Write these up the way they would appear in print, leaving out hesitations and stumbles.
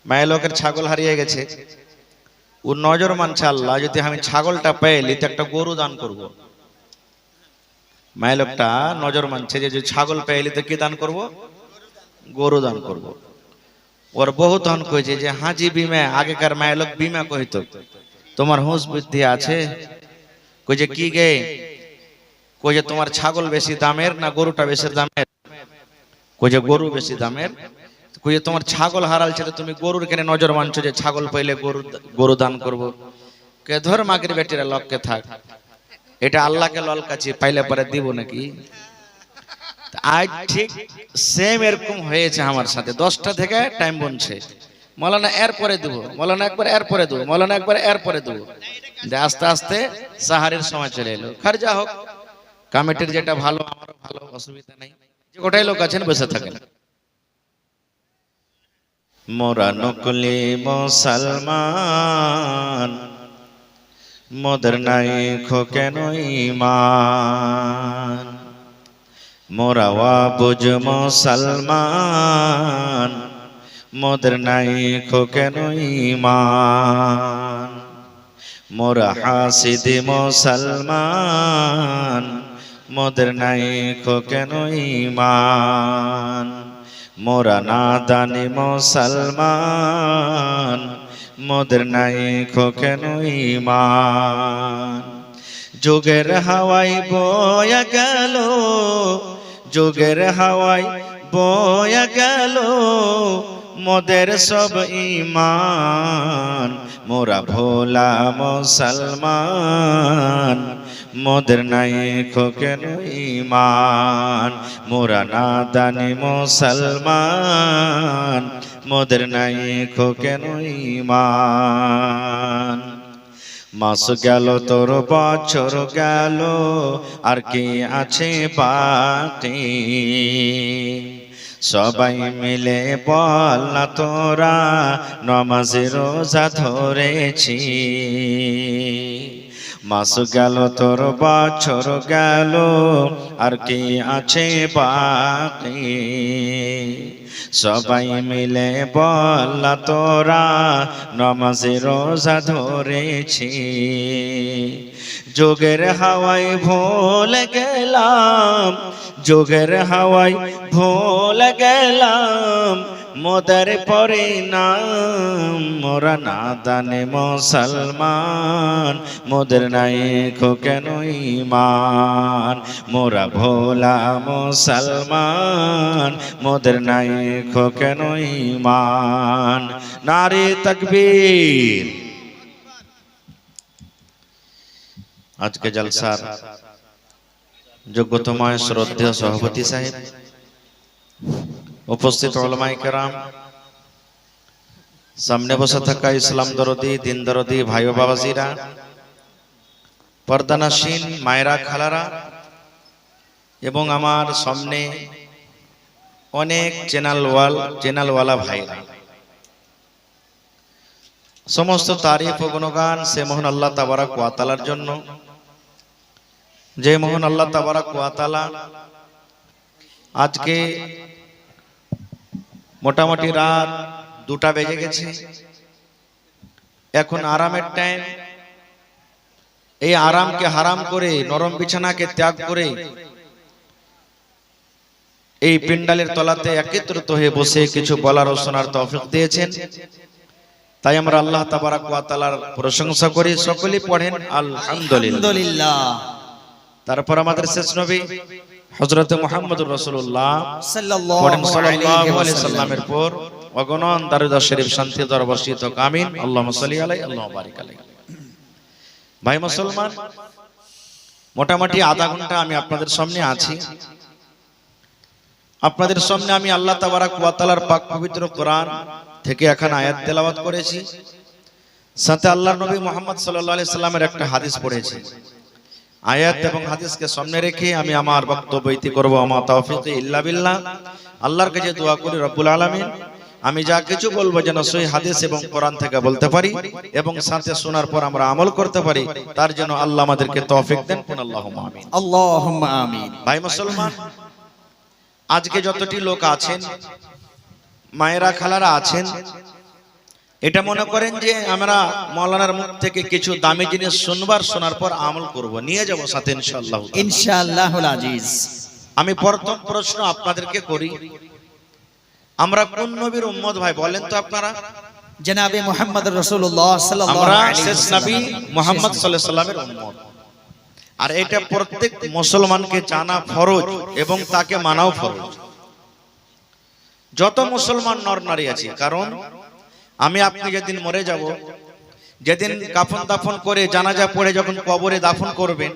মায়ের লোকের ছাগল হারিয়ে গেছে, ও নজর মানছে আল্লাহ যদি আমি ছাগলটা পেলি তো একটা গরু দান করব। মায়ের লোকটা নজর মানছে যে ছাগল পেলি তো কি দান করব, গরু দান করব। ওর বহু তখন কইছে যে হাজি বিমা, আগেকার মায়ের লোক বিমা কইতো, তোমার হুঁশ বুদ্ধি আছে? কইছে কি গে? কইছে তোমার ছাগল বেশি দামের না গরুটা বেশি দামের? কইছে গরু বেশি দামের। কইছে তোমার ছাগল হারালছে তো তুমি গরুর কেন নজর মানছো যে ছাগল পাইলে গরু দান করব? কে ধর মাগের বেটিরা লক্ষ্যে থাক, এটা আল্লাহকে ললকাছি, পাইলে পরে দিব নাকি? আজ ঠিক সেম এরকম হয়েছে আমার সাথে। 10টা থেকে টাইম বলছে, মৌলানা এর পরে দেবো, মৌলানা একবার এর পরে দেবো, মৌলানা একবার এর পরে দেবো। আস্তে আস্তে সাহারির সময় চলে এলো। খার যা হোক, কমিটির যেটা ভালো আমারও ভালো, অসুবিধা নাই। যে গোটাই লোক আছেন বসে থাকেন। মোরা নকলি মুসলমান, মোদের নাই কেন ঈমান। মোরা বুঝ মুসলমান, মোদের নাই কেন ঈমান। মোরা হাসিদ মুসলমান, মোদের নাই কেন ঈমান। মোরা নাদানি মুসলমান, মোদের নাই কেন ঈমান। যুগের হাওয়াই বয়া গেল, যুগের হাওয়াই বয়া গেল, মোদের সব ঈমান। মোরা ভোলা মুসলমান, মোদের নাই কেন ঈমান। মোরা নাদানি মুসলমান, মোদের নাই কেন ঈমান। মাস গেল তোর বছর গেল, আর কি আছে বাকি? সবাই মিলে বল না তোরা নামাজ রোজা ধরেছি। মাস গেল তোর বছর গেল, আর কি আছে বাকি? সবাই মিলে বল না তোরা নামাজ রোজা ধরেছি। যোগের হাওয়ায় ভুলে গেলাম, যোগের হাওয়ায় ভুলে গেলাম, মোদের পরিণাম। মোরা নাদানে মুসলমান, মোদের নাই কেন ঈমান। মোরা ভোলা মুসলমান, মোদের নাই কেন ঈমান। নারে তাকবীর। আজকে জলসার যোগ্যতময় শ্রদ্ধেয় সভাপতি সাহেব, উপস্থিত উলামায়ে কেরাম, সামনে বসে থাকা ইসলাম দরদি, দিন দরদি ভাই ও বাবাজিরা, পর্দানাসীন মায়েরা, খালারা, এবং আমার সামনে অনেক চ্যানেলওয়ালা ভাইরা, সমস্ত তারিফ ও গুণগান সে মহান আল্লাহ তাবারাক ওয়া তাআলার জন্য, যে মহান আল্লাহ তাবারাক ওয়া তাআলা আজকে মোটামুটি রাত 2টা বেজে গেছে, এখন আরামের টাইম। এই আরামকে হারাম করে, নরম বিছানাকে ত্যাগ করে এই পিন্ডালের তলাতে একত্রিত হয়ে বসে কিছু বলার ও শোনার তৌফিক দিয়েছেন। তাই আমরা আল্লাহ তাবারাক ওয়া তাআলার প্রশংসা করি। সকলেই পড়েন আলহামদুলিল্লাহ। তারপর আমাদের শেষ নবী হযরত মুহাম্মদুর রাসূলুল্লাহ সাল্লাল্লাহু আলাইহি সাল্লামের পর অগণন দারুদ শরীফ শান্তি দরবর্ষিত আমিন। আল্লাহুম্মা সাল্লি আলাইহি আল্লাহুম্মা বারিক আলাইহি। ভাই মুসলমান, মোটামুটি আধা ঘন্টা আমি আপনাদের সামনে আছি। আপনাদের সামনে আমি আল্লাহ তাবারাক ওয়া তাআলার পাক পবিত্র কোরআন থেকে এখন আয়াত তেলাওয়াত করেছি, সাথে আল্লাহর নবী মুহাম্মদ সাল্লাল্লাহু আলাইহি সাল্লামের একটা হাদিস পড়েছি। আয়াত এবং হাদিসকে সামনে রেখে আমি আমার বক্তব্য ইতি করব। আমা তাওফীক ইল্লা বিল্লাহ। আল্লাহর কাছে দোয়া করি রব্বুল আলামিন আমি যা কিছু বলবো যেন সহিহ হাদিস এবং কোরআন থেকে বলতে পারি এবং সাথে শোনার পর আমরা আমল করতে পারি, তার জন্য আল্লাহ আমাদেরকে তৌফিক দেন। আল্লাহুম্মা আমিন, আল্লাহুম্মা আমিন। ভাই মুসলমান, আজকে যতটি লোক আছেন, মায়েরা খালারা আছেন, এটা মনে করেন যে আমরা মাওলানার মুখ থেকে কিছু দামি জিনিস শোনার পর আমল করব, নিয়ে যাব সাথে ইনশাআল্লাহ। ইনশাআল্লাহুল আজিজ। আমি প্রথম প্রশ্ন আপনাদেরকে করি, আমরা কোন নবীর উম্মত ভাই বলেন তো আপনারা? জনাবে মুহাম্মদ রাসূলুল্লাহ সাল্লাল্লাহু আমরা আলাইহি শেষ নবী মুহাম্মদ সাল্লাল্লাহু আলাইহি সাল্লামের উম্মত। আর এটা প্রত্যেক মুসলমানকে জানা ফরজ এবং তাকে মানাও ফরজ, যত মুসলমান নর নারী আছে। কারণ আমি আপনি যেদিন মরে যাব, যেদিন কাফন দাফন করে জানাজা পড়ে যখন কবরে দাফন করবেন,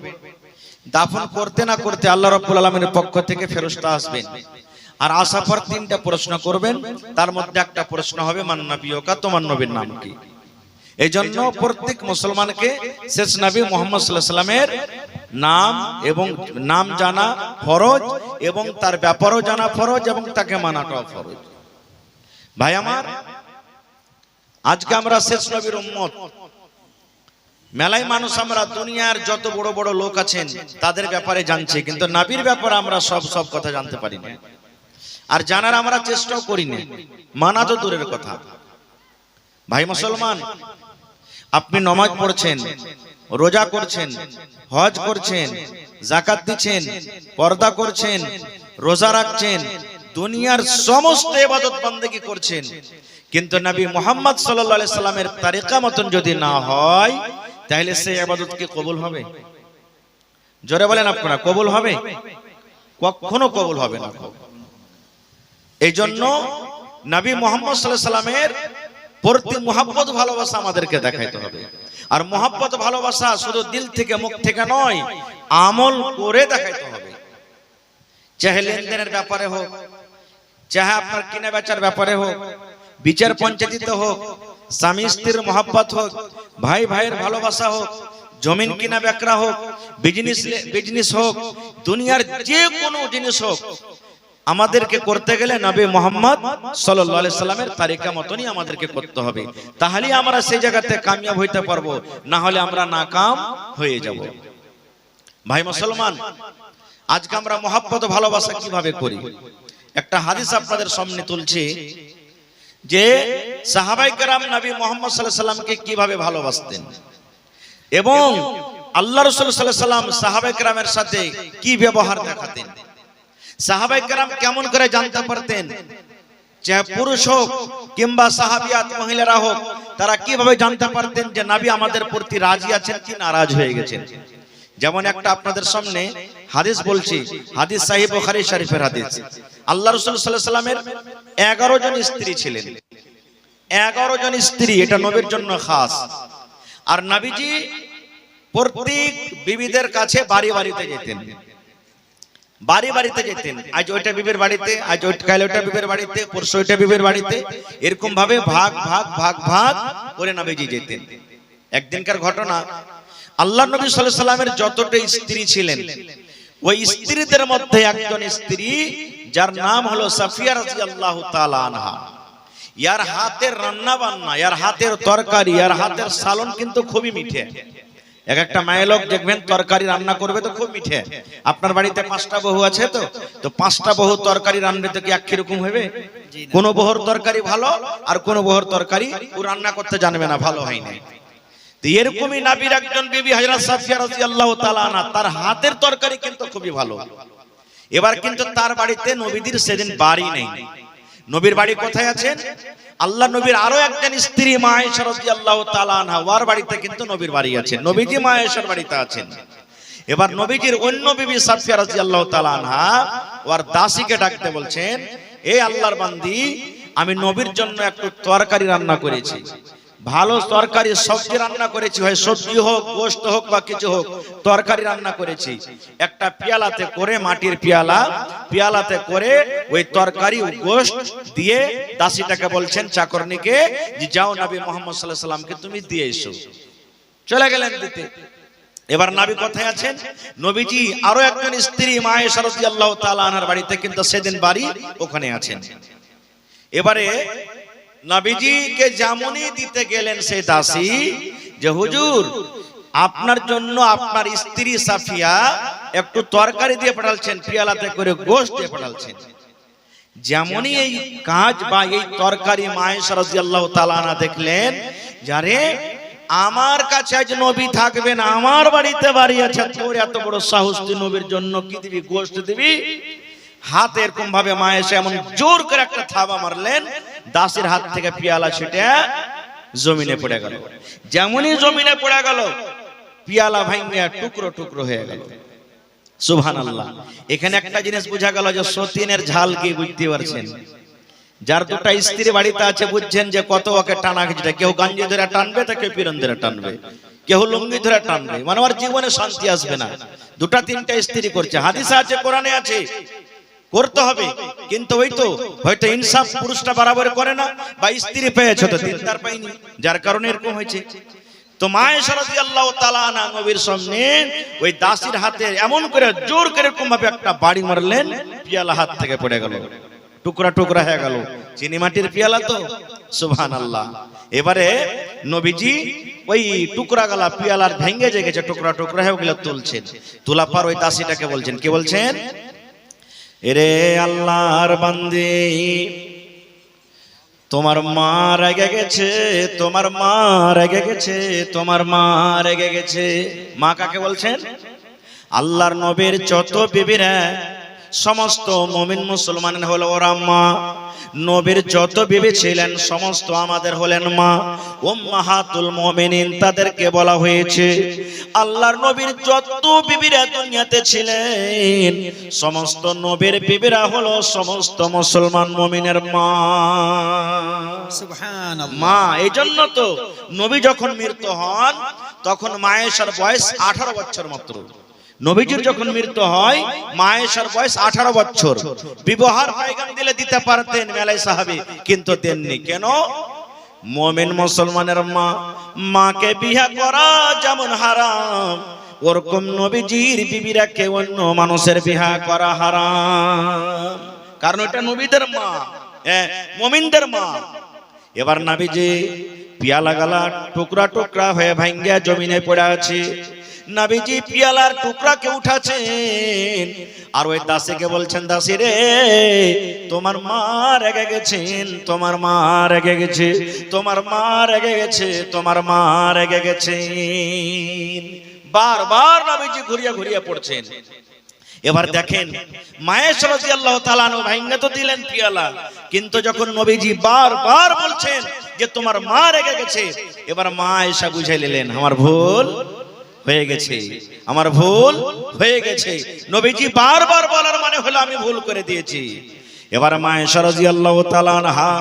দাফন করতে না করতে আল্লাহ রাব্বুল আলামিনের পক্ষ থেকে ফেরেশতা আসবেন, আর আসার পর তিনটা প্রশ্ন করবেন। তার মধ্যে একটা প্রশ্ন হবে মান নবিয়ুকা, তোমার নবীর নাম কি? এই জন্য প্রত্যেক মুসলমানকে শেষ নবী মুহাম্মদ সাল্লাল্লাহু আলাইহি সাল্লামের নাম এবং নাম জানা ফরজ, এবং তার ব্যাপারও জানা ফরজ, এবং তাকে মানাটাও ফরজ। ভাই আমার, আজকে আমরা শেষ নবীর উম্মত। মেলাই মানুষ আমরা দুনিয়ার যত বড় বড় লোক আছেন তাদের ব্যাপারে জানছি, কিন্তু নবীর ব্যাপারে আমরা সব কথা জানতে পারি না, আর জানার আমরা চেষ্টাও করি না, মানা তো দূরের কথা। ভাই মুসলমান, আপনি নামাজ পড়ছেন, রোজা করছেন, হজ করছেন, যাকাত দিচ্ছেন, পর্দা করছেন, রোজা রাখছেন, দুনিয়ার সমস্ত ইবাদত বন্দেগী করছেন, কিন্তু নবী মুহাম্মদ সাল্লাল্লাহু আলাইহি সাল্লামের তরিকা মতন যদি না হয়, তাহলে সেই ইবাদত কি কবুল হবে? জোরে বলেন আপনারা, কবুল হবে? কখনো কবুল হবে না। এই জন্য নবী মুহাম্মদ সাল্লাল্লাহু আলাইহি সাল্লামের প্রতি মুহাব্বত ভালোবাসা আমাদেরকে দেখাইতে হবে। আর মুহাব্বত ভালোবাসা শুধু দিল থেকে মুখ থেকে নয়, আমল করে দেখাইতে হবে। চাহে লেনদেনের ব্যাপারে হোক, চাহে আপনার কিনা বেচার ব্যাপারে হোক, বিচার পঞ্চায়েতে হোক, স্বামী স্ত্রীর মুহাব্বত হোক, ভাই ভাইয়ের ভালোবাসা হোক, জমিন কিনা বেচা হোক, বিজনেস হোক, দুনিয়ার যে কোনো জিনিস হোক, আমাদেরকে করতে গেলে নবী মুহাম্মদ সাল্লাল্লাহু আলাইহি সাল্লামের তরিকা মতনই আমাদেরকে করতে হবে। তাহলেই আমরা সেই জায়গাতে কামিয়াব হইতে পারবো, না হলে আমরা নাকাম হয়ে যাব। ভাই মুসলমান, আজকে আমরা মুহাব্বত ভালোবাসা কিভাবে করি? একটা হাদিস আপনাদের সামনে তুলছি যে সাহাবায়ে কেরাম নবী মুহাম্মদ সাল্লাল্লাহু আলাইহি সাল্লামকে কিভাবে ভালোবাসতেন, এবং আল্লাহ রাসূল সাল্লাল্লাহু আলাইহি সাল্লাম সাহাবায়ে কেরামের সাথে কি ব্যবহার দেখাতেন। সাহাবায়ে কেরাম কেমন করে জানতে পারতেন, চাহে পুরুষ হোক কিংবা সাহাবিয়াত মহিলারা হোক, তারা কিভাবে জানতে পারতেন যে নবী আমাদের প্রতি রাজি আছেন কি নারাজ হয়ে গেছেন? যেমন একটা আপনাদের সামনে হাদিস বলছি, হাদিস সহিহ বুখারী শরীফের হাদিস। আল্লাহ রাসূল সাল্লাল্লাহু আলাইহি সাল্লামের 11 জন স্ত্রী ছিলেন। 11 জন স্ত্রী, এটা নবীর জন্য খাস। আর নবীজি প্রত্যেক বিবিদের কাছে বাড়ি বাড়িতে যেতেন, বাড়ি বাড়িতে যেতেন। আজ ওইটা বিবির বাড়িতে, আজ কাল ওইটা বিবির বাড়িতে, পরশু ওইটা বিবির বাড়িতে, এরকম ভাবে ভাগ ভাগ ভাগ ভাগ করে নবীজি যেতেন। একদিনকার ঘটনা, আল্লাহ নবী সাল্লাল্লাহু আলাইহি সাল্লামের যতটা স্ত্রী ছিলেন, ওই স্ত্রীদের মধ্যে একজন স্ত্রী যার নাম হলো সাফিয়া রাদিয়াল্লাহু তাআলা আনহা। ইয়ার হাতের রান্না বান্না, ইয়ার হাতের তরকারি, ইয়ার হাতের সালন কিন্তু খুবই মিঠে। এক একটা মায়ের লোক দেখবেন তরকারি রান্না করবে তো খুব মিঠে। আপনার বাড়িতে 5টা বহু আছে, তো 5টা বহু তরকারি রান্নাতে তো কি একই রকম হবে? কোন বহুর তরকারি ভালো আর কোন বহুর তরকারি ও রান্না করতে জানবে না, ভালো হয় না। তো এরকমই নবীর একজন বিবি হযরত সাফিয়া রাদিয়াল্লাহু তাআলা আনহা, তার হাতের তরকারি কিন্তু খুবই ভালো। এবার কিন্তু তার বাড়িতে নবীদের সেদিন বাড়ি নেই। নবীর বাড়ি কোথায় আছেন? আল্লাহ নবীর আরো একজন স্ত্রী মা আয়েশা রাদিয়াল্লাহু তাআলা আনহা, ওর বাড়িতে কিন্তু নবীর বাড়ি আছে। নবীজি মা আয়েশার বাড়িতে আছেন। এবার নবীজির অন্য বিবি সাফিয়া রাদিয়াল্লাহু তাআলা আনহা ওর দাসীকে ডাকতে বলছেন, এই আল্লাহর বান্দি, আমি নবীর জন্য একটু তরকারি রান্না করেছি, ভালো তরকারি সবজি রান্না করেছি, হয় সবজি হোক, গোশত হোক বা কিছু হোক, তরকারি রান্না করেছি। একটা পেয়ালাতে করে, মাটির পেয়ালাতে করে ওই তরকারি গোশত দিয়ে দাসীটাকে বলছেন, চাকরনিকে, যে যাও নবী মুহাম্মদ সাল্লাল্লাহু আলাইহি সাল্লামকে তুমি দিয়ে এসো। চলে গেলেন দিতে। এবার নবী কোথায় আছেন? নবীজি আরো একজন স্ত্রী মা আয়েশা রাদিয়াল্লাহু তাআলা আনহার বাড়িতে কিন্তু সেদিন বাড়ি, ওখানে আছেন। এবারে নবীজিকে যেমনই দিতে গেলেন সেই দাসী, যে হুজুর আপনার জন্য আপনার স্ত্রী সাফিয়া একটু তরকারি দিয়ে পাঠালছেন, পেয়ালাতে করে গোশত দিয়ে পাঠালছেন। যেমনই এই কাজ বা এই তরকারি মায়েশা রাদিয়াল্লাহু তাআলা আনহা দেখলেন, যারে আমার কাছে আজ নবী থাকবেন, আমার বাড়িতে বাড়ি আছে, তোর এত বড় সাহস, তুই নবীর জন্য কি দিবি, গোশত দিবি? হাত এরকম ভাবে মায়েশা এমন জোর করে একটা থাবা মারলেন, দাসের হাত থেকে পিয়ালা ছিটে জমিনে পড়ে গেল। যেমনই জমিনে পড়ে গেল, পিয়ালা ভাঙিয়া টুকরো টুকরো হয়ে গেল। সুবহানাল্লাহ। এখানে একটা জিনিস বোঝা গেল যে সতীনের ঝাল কি বুঝতে পারছেন? যার দুটা স্ত্রী বাড়িতে আছে বুঝছেন যে কত ওকে টানা খিচড়া, কেউ গাঞ্জি ধরে টানবে, তা কেউ পিরন ধরে টানবে, কেউ লুঙ্গি ধরে টানবে, মানে ওর জীবনে শান্তি আসবে না। দুটা তিনটা স্ত্রী করছে, হাদিসে আছে, কোরআনে আছে, করতে হবে। কিন্তু ওই তো হয়তো ইনসাফ পুরুষটা বরাবর করে না, বা স্ত্রী পেয়েছে তো দিনদার পাইনি, যার কারণে এরকম হয়েছে। তো মায়েশা রাদিয়াল্লাহু তাআলা আনহা নবীর সামনে ওই দাসীর হাতে এমন করে জোর করে এরকম ভাবে একটা বাড়ি মারলেন, পিয়ালা হাত থেকে পড়ে গেল, টুকরা টুকরা হয়ে গেল। চিনি মাটির পিয়ালা তো, সুবহানাল্লাহ। এবারে নবীজি ওই টুকরা গলা পিয়ালার ভেঙে যে গেছে, টুকরা টুকরা হয়ে গেল, তুলছেন। তোলা পর ওই দাসীটাকে বলছেন, কি বলছেন? এরে আল্লাহর বান্দি, তোমার মা রেগে গেছে, তোমার মা রেগে গেছে, তোমার মা রেগে গেছে। মা কাকে বলছেন? আল্লাহর নবীর যত বিবিরা, সমস্ত মুমিন মুসলমান হলো ওরা মা। নবীর যত বিবি ছিলেন সমস্ত আমাদের হলেন মা, উম্মাহাতুল মুমিনিন তাদেরকে বলা হয়েছে। আল্লাহর নবীর যত বিবিরা দুনিয়াতে ছিলেন সমস্ত নবীর বিবিরা হলো সমস্ত মুসলমান মুমিনের মা। সুবহানাল্লাহ। মা, এই জন্য তো নবী যখন মৃত্যু হন তখন মায়েশার বয়স 18 বছর মাত্র। নবীজির যখন মৃত্যু হয় মায়েশার বয়স 18 বছর। বিবাহের পয়গাম দিলে দিতে পারতেন মেলাই সাহাবী, কিন্তু দেননি। কেন? মুমিন মুসলমানের মা, মাকে বিয়ে করা যেমন হারাম, ওরকম নবীজির বিবিরা কে অন্য মানুষের বিয়ে করা হারাম, কারণ এটা নবীদের মা, মুমিনদের মা। এবার নবীজি পিয়ালা গালা টুকরা টুকরা হয়ে ভাঙ্গিয়া জমিনে পড়ে আছে। নবীজি পিয়ালার টুকরাকে উঠাছেন, আর ওই দাসীকে বলছেন, দাসী রে, তোমার মা রেগে গেছেন, তোমার মা রেগে গেছে, তোমার মা রেগে গেছে, তোমার মা রেগে গেছেন। বারবার নবীজি ঘুরিয়ে ঘুরিয়ে পড়ছেন। এবার দেখেন মায়েশা রাদিয়াল্লাহু তাআলা আনহা ভাঙা তো দিলেন পিয়ালা, কিন্তু যখন নবীজি বারবার বলছেন যে তোমার মা রেগে গেছে, এবার মা আয়েশা বুঝাই নিলেন, আমার ভুল হয়ে গেছে, আমার ভুল হয়ে গেছে। নবীজি বারবার বলার মানে হলো আমি ভুল করে দিয়েছি। এবার মায়েশা রাদিয়াল্লাহু তাআলা আনহা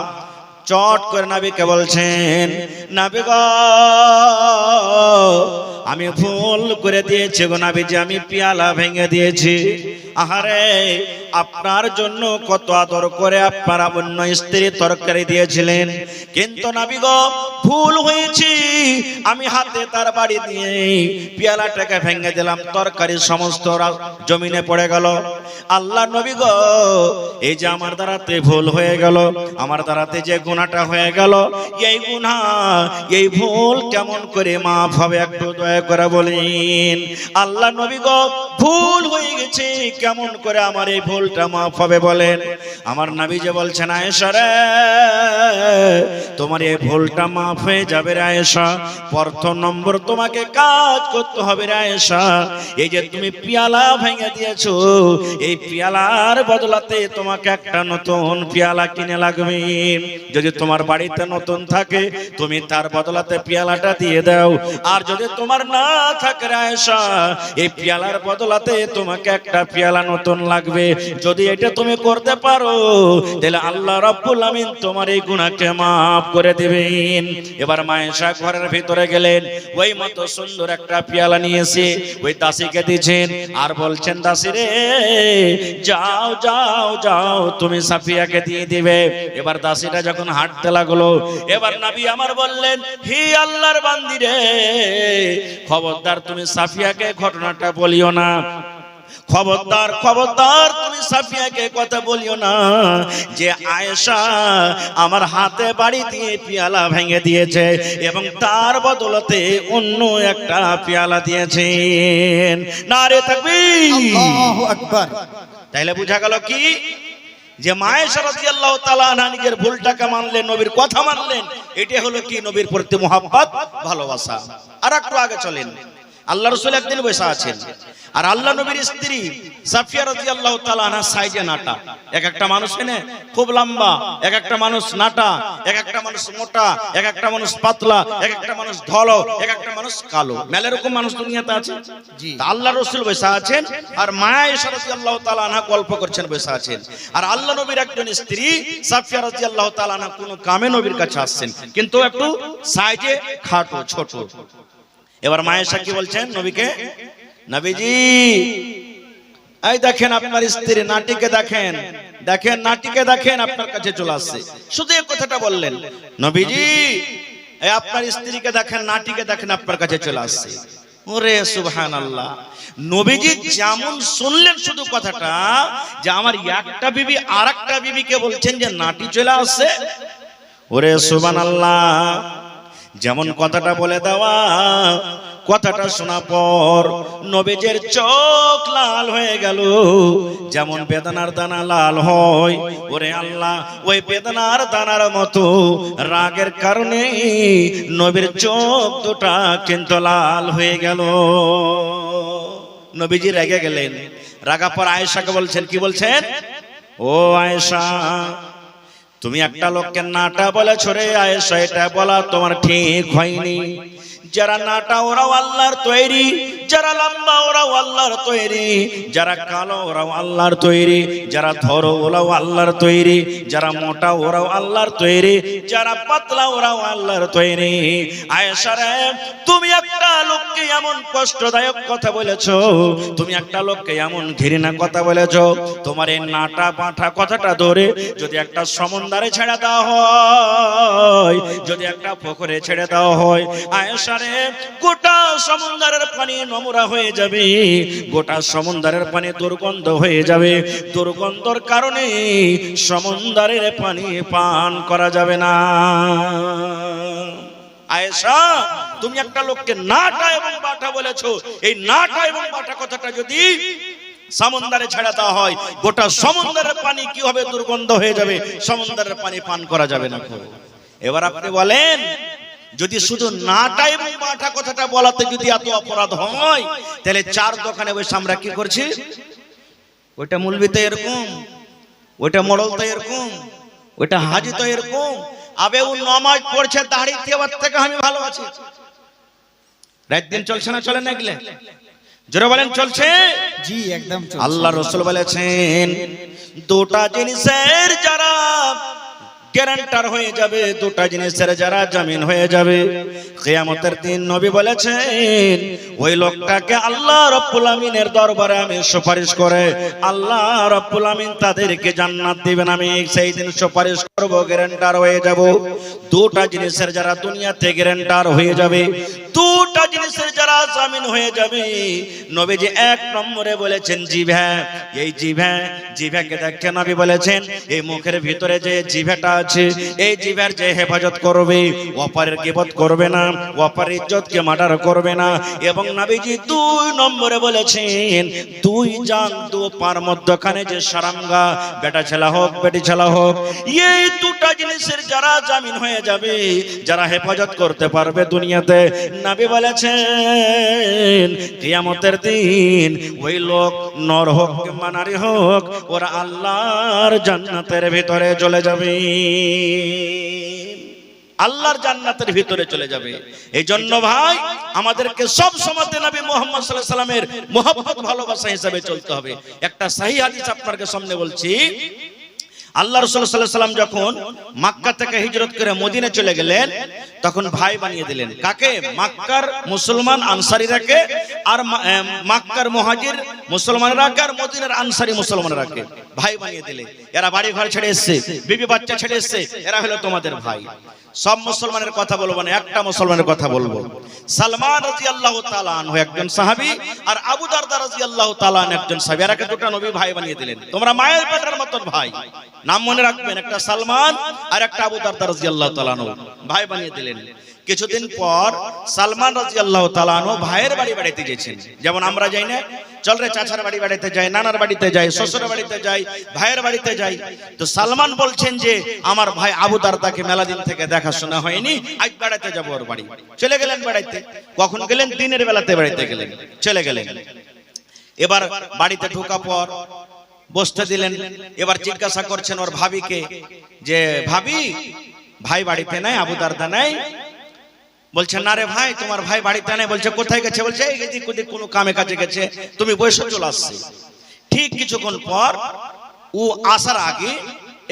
চট করে নবীকে বলছেন, নবী গো, আমি ভুল করে দিয়েছি গো নবীজি, আমি পিয়ালা ভেঙে দিয়েছি। আহারে, আপনার জন্য কত আদর করে আপনার অন্য স্ত্রী তরকারি দিয়েছিলেন, কিন্তু নবী গো ভুল হয়েছে, আমি হাতে তার বাড়ি দিয়ে পিয়ালাটাকে ভেঙে দিলাম, তরকারি সমস্ত জমিনে পড়ে গেল। আল্লাহ নবী গো, এই যে আমার দ্বারাতে ভুল হয়ে গেল, আমার দ্বারাতে যে গুনাহটা হয়ে গেল, এই গুনাহ, এই ভুল কেমন করে মাফ হবে, একটু দয়া করে বলেন। আল্লাহ নবী গো, ভুল হয়ে গেছে, কেমন করে আমার এই ভুলটা মাফ হবে বলেন। আমার নবী যে বলছেন, আয়েশা রে, তোমার এই ভুলটা মাফ হয়ে যাবে রে আয়েশা। প্রথম নম্বর তোমাকে কাজ করতে হবে রে আয়েশা, এই যে তুমি পিয়ালা ভেঙে দিয়েছো, এই পিয়ালার বদলাতে তোমাকে একটা নতুন পিয়ালা কিনে লাগবে। যদি তোমার বাড়িতে নতুন থাকে তুমি তার বদলাতে পিয়ালাটা দিয়ে দাও, আর যদি তোমার না থাকে রে আয়েশা, এই পিয়ালার বদলাতে তোমাকে একটা পিয়ালা নতুন লাগবে। যদি এটা তুমি করতে পারো তাহলে আল্লাহ রাব্বুল আমিন তোমার এই গুনাহকে maaf করে দিবেন। এবার মায়েশা ঘরের ভিতরে গেলেন, ওই মতো সুন্দর একটা পিয়ালা নিয়ে এসে ওই দাসীকে দিয়েছেন, আর বলছেন, দাসী রে, যাও যাও যাও, তুমি সাফিয়াকে দিয়ে দিবে। এবার দাসীটা যখন হাঁটতে লাগলো, এবার নবী আমার বললেন, হে আল্লাহর বান্দি রে, খবরদার তুমি সাফিয়াকে ঘটনাটা বলিও না, খবরদার খবরদার তুমি সাফিয়াকে কথা বলিও না যে আয়েশা আমার হাতে বাড়ি দিয়ে পিয়ালা ভেঙে দিয়েছে এবং তার বদলতে অন্য একটা পিয়ালা দিয়েছেন। নারে তাকবীর, আল্লাহু আকবার। তাইলে বোঝা গেল কি, যে মা আয়েশা রাদিয়াল্লাহু তাআলা আনহা নিজের ভুলটাকে মানলেন, নবীর কথা মানলেন, এটা হলো কি নবীর প্রতি মুহাব্বত, ভালোবাসা। আর একটু আগে চলেন, আল্লাহ রাসূল একদিন বসে আছেন, আর আল্লাহ নবীর স্ত্রী সাফিয়া রাদিয়াল্লাহু তাআলা আনহা সাইজে নাটা। এক একটা মানুষ এনে খুব লম্বা, এক একটা মানুষ নাটা, এক একটা মানুষ মোটা, এক একটা মানুষ পাতলা, এক একটা মানুষ ধলো, এক একটা মানুষ কালো। মেলা রকম মানুষ দুনিয়াতে আছে। তা আল্লাহ রাসূল বসে আছেন, আর মা আয়েশা রাদিয়াল্লাহু তাআলা আনহা গল্প করছেন, বসে আছেন। আর আল্লাহ নবীর একজন স্ত্রী সাফিয়া রাদিয়াল্লাহু তাআলা আনহা কোনো কামে নবীর কাছে আসছেন, কিন্তু একটু সাইজে খাটো, ছোট। এবার মা আয়েশা কি বলছেন নবীকে, নবীজি এই দেখেন আপনার স্ত্রী নাটিকে দেখেন, দেখেন নাটিকে দেখেন, আপনার কাছে চলে আসছে। শুধু এই কথাটা বললেন, নবীজি এই আপনার স্ত্রীকে দেখেন, নাটিকে দেখেন, আপনার কাছে চলে আসছে। ওরে সুবহানাল্লাহ, নবীজি যেমন শুনলেন শুধু কথাটা, যে আমার একটা বিবি আর একটা বিবিকে বলছেন যে নাটি চলে আসছে। ওরে সুবহানাল্লাহ, যেমন কথাটা বলে দেওয়া, কথাটা শোনা পর নবীজির চোখ লাল হয়ে গেল, যেমন বেদনার দানা লাল হয়। ওরে আল্লাহ, ওই বেদনার দানার মতো রাগের কারণে নবীর চোখ দুটা কিন্তু লাল হয়ে গেল। নবীজি রেগে গেলেন, রাগা পর আয়েশাকে বলছেন, কি বলছেন, ও আয়েশা, তুমি একটা লোককে নাটা বলেছো রে আয়েশা, এটা বলা তোমার ঠিক হয়নি। যারা নাটা ওরাও আল্লাহর তৈরি, যারা লম্বা ওরাও আল্লাহর তৈরি, যারা কালো ওরাও আল্লাহর তৈরি, যারা ধরো ওরাও আল্লাহর তৈরি, যারা মোটা ওরাও আল্লাহর তৈরি, যারা পাতলা ওরাও আল্লাহর তৈরি। আয়েশা রে, তুমি একটা লোককে এমন কষ্টদায়ক কথা বলেছো, তুমি একটা লোককে এমন ঘৃণা কথা বলেছো, তোমার এই নাটা পাঁঠা কথাটা ধরে যদি একটা সমুদ্রে ছেড়ে দেওয়া হয়, যদি একটা পুকুরে ছেড়ে দেওয়া হয়, আয়েশা রে, গোটা সমুদ্রের পানি নোংরা হয়ে যাবে, গোটা সমুদ্রের পানি দুর্গন্ধ হয়ে যাবে, দুর্গন্ধর কারণে সমুদ্রের পানি পান করা যাবে না। আয়েশা, তুমি একটা লোককে নাটা এবং বাটা বলেছো, এই নাটা এবং বাটা কথাটা যদি সমুদ্রে ছেড়ে দেওয়া হয়, গোটা সমুদ্রের পানি কি হবে, দুর্গন্ধ হয়ে যাবে, সমুদ্রের পানি পান করা যাবে না। এবার আপনি বলেন, যদি শুধু নাটা এবং বাটা কথাটা বলাতে যদি এত অপরাধ হয়, তাহলে চার দোকানে বসে আমরা কি করছি, ওইটা মুলবি তো এরকম, ওইটা মোড়ল তো এরকম, ওইটা হাজি তো এরকম, আবে ও নামাজ পড়ছে দাড়ি দেওয়ার থেকে আমি ভালো আছি। রাত দিন চলছে না, চলে না এগুলো? জোরে বলেন, চলছে? জি একদম চলছে। আল্লাহ রাসূল বলেছেন, দুটা জিনিসের যারা গ্যারান্টার হয়ে যাবে, দুটা জিনিসের যারা জামিন হয়ে যাবে কিয়ামতের দিন, নবী বলেছেন ওই লোকটাকে আল্লাহ রাব্বুল আমিনের দরবারে আমি সুপারিশ করে আল্লাহ রাব্বুল আমিন তাদেরকে জান্নাত দিবেন। আমি সেই দিন সুপারিশ করব, গ্যারান্টার হয়ে যাব। দুটা জিনিসের যারা দুনিয়াতে গ্যারান্টার হয়ে যাবে, দুটা জিনিসের যারা জামিন হয়ে যাবে, নবীজি এক নম্বরে বলেছেন জিভা। এই জিভাকে দেখে নবী বলেছেন, এই মুখের ভিতরে যে জিভাটা আছে, এই জিভার যে হেফাজত করবে, অপরের গীবত করবে না, অপরের ইজ্জতকে মার্ডার করবে না। এবং নবীজি দুই নম্বরে বলেছেন, দুই জান দু পার মধ্যখানে যে সারামগা, বেটা ছেলা হোক বেটি ছেলা হোক, এই দুটা জিনিসের যারা জামিন হয়ে যাবে, যারা হেফাজত করতে পারবে দুনিয়াতে, নবী বলেছেন কিয়ামতের দিন ওই লোক নর হোক কিংবা নারী হোক, ওরা আল্লাহর জান্নাতের ভিতরে চলে যাবে, আল্লাহর জান্নাতের ভিতরে চলে যাবে। এই জন্য ভাই, আমাদেরকে সব সময় নবী মুহাম্মদ সাল্লাল্লাহু আলাইহি সাল্লামের মুহাব্বত ভালোবাসা হিসেবে চলতে হবে। একটা সহিহ হাদিস আপনাদের সামনে বলছি। আল্লাহ রাসূল সাল্লাল্লাহু আলাইহি সাল্লাম যখন মক্কা থেকে হিজরত করে মদিনা চলে গেলেন, তখন ভাই বানিয়ে দিলেন। কাকে? মক্কার মুসলমান আনসারীরাকে, আর মক্কার মুহাজির মুসলমানরাকে, আর মদিনার আনসারী মুসলমানরাকে ভাই বানিয়ে দিলে। এরা বাড়ি ঘর ছেড়ে এসেছে, বিবি বাচ্চা ছেড়ে এসেছে, এরা হলো তোমাদের ভাই। সব মুসলমানের কথা বলবো না, একটা মুসলমানের কথা বলবো। সালমান রাদিয়াল্লাহু তাআলা আনহু একজন সাহাবী, আর আবু দারদা রাদিয়াল্লাহু তাআলা আনহু একজন সাহাবী। এরাকে দুটো নবী ভাই বানিয়ে দিলেন। তোমরা মায়ের পেটের মতন ভাই, নাম মনে রাখবেন, একটা সালমান আর একটা আবু দারদা রাদিয়াল্লাহু তাআলা আনহু ভাই বানিয়ে দিলেন। কিছুদিন পর সালমান রাদিয়াল্লাহু তাআলা আনহু ভাইয়ের বাড়ি বেড়াতে গেছেন। যেমন আমরা যাই না, চল রে চাচার বাড়ি বেড়াতে যাই, নানার বাড়িতে যাই, শ্বশুরের বাড়িতে যাই, ভাইয়ের বাড়িতে যাই। তো সালমান বলছেন যে আমার ভাই আবু দারদাকে মেলা দিন থেকে দেখাশোনা হয়নি, আজ বেড়াতে যাবো ওর বাড়ি। চলে গেলেন বেড়াইতে। কখন গেলেন? দিনের বেলাতে বেড়াইতে গেলেন, চলে গেলেন। এবার বাড়িতে ঢোকা পর বসতে দিলেন। এবার জিজ্ঞাসা করছেন ওর ভাবিকে যে ভাবি, ভাই বাড়িতে নাই, আবু দারদা নাই? বলছে না রে ভাই, তোমার ভাই বাড়িতে নাই। বলছে কোথায় গেছে? বলছে এদিক ওদিক কোনো কামে কাজে গেছে, তুমি বসে চলে আসছে। ঠিক কিছুক্ষণ পর ও আসার আগে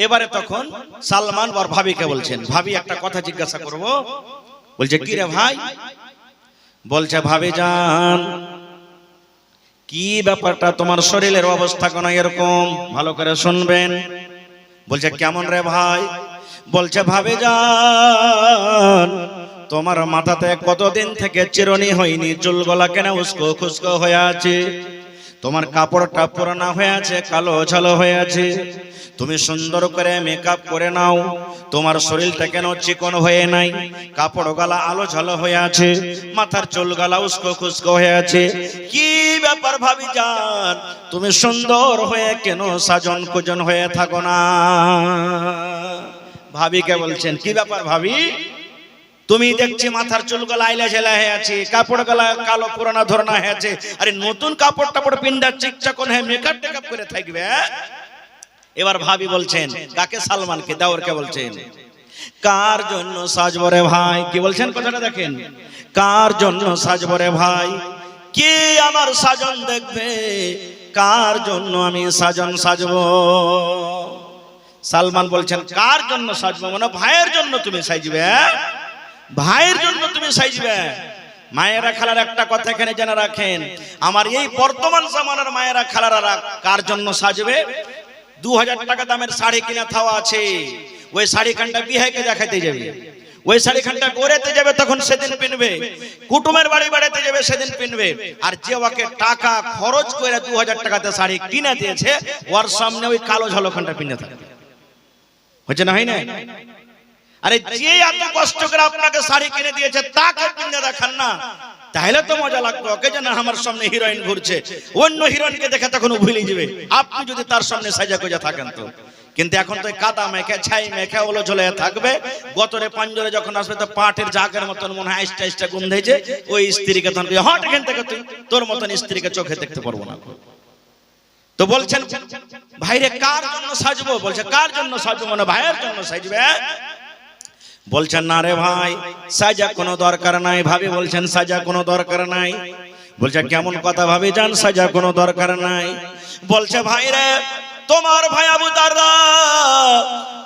এবারে তখন সালমান ওর ভাবিকে বলছেন, ভাবি একটা কথা জিজ্ঞাসা করব। বলছে কি রে ভাই? বলছে ভাবি জান, কি ব্যাপারটা, তোমার শরীরের অবস্থা কেন এরকম? ভালো করে শুনবেন। বলছে কেমন রে ভাই? বলছে ভাবি জান, তোমার মাথাতে কতদিন থেকে চিরুনি হয়নি, চুলগুলা কেন উস্কো খুস্কো হয়ে আছে, তোমার কাপড়টা পুরানা হয়ে আছে, কালো ঝালো হয়ে আছে, তুমি সুন্দর করে মেকআপ করে নাও, তোমার শরীরটা কেন চিকন হয়ে নাই, কাপড় গালা আলো ঝালো হয়ে আছে, মাথার চুল গালা উস্কো খুস্কো হয়ে আছে, কি ব্যাপার ভাবি জান, তুমি সুন্দর হয়ে কেন সাজন কুজন হয়ে থাকো না? ভাবিকে বলছেন কি ব্যাপার ভাবি, তুমি দেখছি মাথার চুলগুলো আইলা ঝেলা হয়ে আছে, কাপড় গুলা কালো পুরানা ধরনা হয়ে আছে, আরে নতুন কাপড় টাপড় পিন্ডা চিকচাকন হয়ে মেকআপ টেকআপ করে থাকবে। এবার ভাবি বলছেন কাকে? সালমানকে, দাওরকে বলছেন কার জন্য সাজবো রে ভাই? কি বলছেন কথাটা দেখেন, কার জন্য সাজবো রে ভাই? কে আমার সাজন দেখবে? কার জন্য আমি সাজন সাজবো? সালমান বলছেন কার জন্য সাজবো মানে ভাইয়ের জন্য তুমি সাজবে, ভাইয়ের জন্য তুমি সাজবে। মায়েরা খালার একটা কথা এখানে জেনে রাখেন, আমার এই বর্তমান জামানার মায়েরা খালারা কার জন্য সাজবে? 2000 টাকা দামের শাড়ি কিনা থাওয়া আছে, ওই শাড়ি খানটা বিহাইকে দেখাতে যাবে, ওই শাড়ি খানটা গোরেতে যাবে তখন সেদিন পিনবে, কুটুমের বাড়ি বাড়িতে যাবে সেদিন পিনবে। আর যে ওকে টাকা খরচ করে 2000 টাকাতে শাড়ি কিনে দিয়েছে, ওর সামনে ওই কালো ঝালো খানটা পিনে থাকে। হচ্ছে না, হয় না? আরে যে এত কষ্ট করে আপনাকে শাড়ি কিনে দিয়েছে তাকে পিনে দেখান না, তাহলে তো মজা লাগতো। ওকে যেন আমার সামনে হিরোইন ঘুরছে, অন্য হিরোইনকে দেখে তখন ভুলে যাবে আপনি যদি তার সামনে সাজা গোজা থাকেন তো। কিন্তু এখন তো কাদা মেখে ছাই মেখে ওলো ঝোলে থাকবে, গতরে পাঞ্জরে যখন আসবে তো পাটের জাগের মতন মনে হয় আইসটা আইসটা গন্ধেছে, ওই স্ত্রীকে তখন হট এখান থেকে, তুই তোর মতন স্ত্রীকে চোখে দেখতে পারবো না। তো বলছেন ভাইরে কার জন্য সাজবো? বলছে কার জন্য সাজবো মানে ভাইয়ের জন্য সাজবে। বলছেন না রে ভাই, সাজা কোনো দরকার নাই। ভাবি বলছেন সাজা কোনো দরকার নাই। বলছে কেমন কথা ভাবি জান, সাজা কোনো দরকার নাই? বলছে ভাই রে, তোমার ভাই আবু দারদা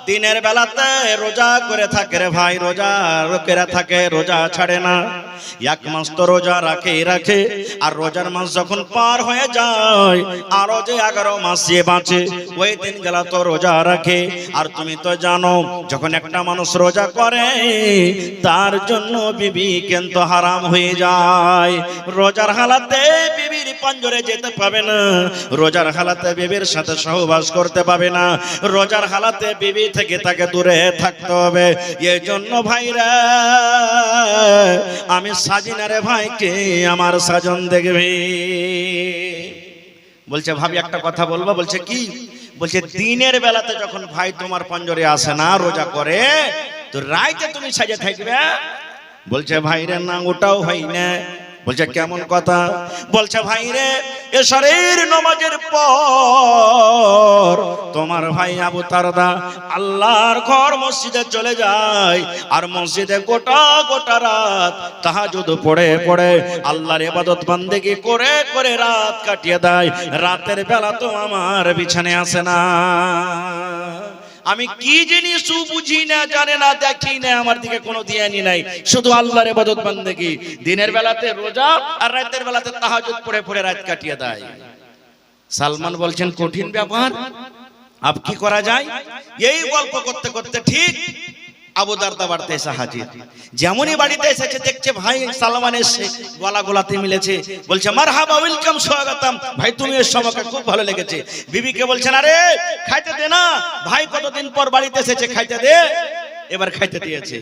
দিনের বেলাতে রোজা করে থাকে রে ভাই, রোজা করে থাকে, রোজা ছাড়ে না। 1 মাস তো রোজা রাখে, আর রোজার মাস যখন পার হয়ে যায় আরো যে 11 মাস যে বাঁচে ওই দিন গেলা তো রোজা রাখে। আর তুমি তো জানো যখন একটা মানুষ রোজা করে তার জন্য বিবি কিন্তু হারাম হয়ে যায়। রোজার হালাতে বিবির পাঞ্জরে যেতে পাবে না, রোজার হালাতে বিবির সাথে সহবাস করতে পাবে না, রোজার হালাতে বিবি থেকে তাকে দূরে থাকতে হবে। এই জন্য ভাইরা আমি সাজি না রে ভাই, কে আমার সাজন দেখবে? বলছে ভাবি একটা কথা বলবো। বলছে কি? বলছে দিনের বেলাতে যখন ভাই তোমার পাঞ্জরে আসে না, রোজা করে, তো রাইতে তুমি সাজে থাকবে। বলছে ভাই রে না, ওটাও হয় না। বলছে কেমন কথা? বলছে ভাই রে, এশারের নামাজের পর তোমার ভাই আবু দারদা আল্লাহর ঘর মসজিদে চলে যায়, আর মসজিদে গোটা গোটা রাত তাহাজ্জুদ পড়ে পড়ে আল্লাহর ইবাদত বান্দেগি করে করে রাত কাটিয়ে দেয়। রাতের বেলা তো আমার বিছানে আসে না। আমি কি জিনিস বুঝি না, জানে না, দেখি না, আমার দিকে কোনো ধ্যানই নাই, শুধু আল্লাহর ইবাদত বান্দেগি। দিনের বেলাতে রোজা আর রাতের বেলাতে তাহাজ্জুদ পড়ে পড়ে রাত কাটিয়ে দেয়। সালমান বলছেন কঠিন ব্যাপার, আব কি করা যায়? এই গল্প করতে করতে ঠিক আবু দারদা বাড়িতে এসে হাজির। যেমনই বাড়িতে এসেছে দেখছে ভাই সালমান এসে গলা গলাতে মিলেছে। বলছে মারহাবা, ওয়েলকাম, স্বাগতম ভাই, তুমি এসে আমাকে খুব ভালো লেগেছে। বিবিকে বলছেন আরে খাইতে দে না, ভাই কতদিন পর বাড়িতে এসেছে, খাইতে দে। এবার খাইতে দিয়েছে।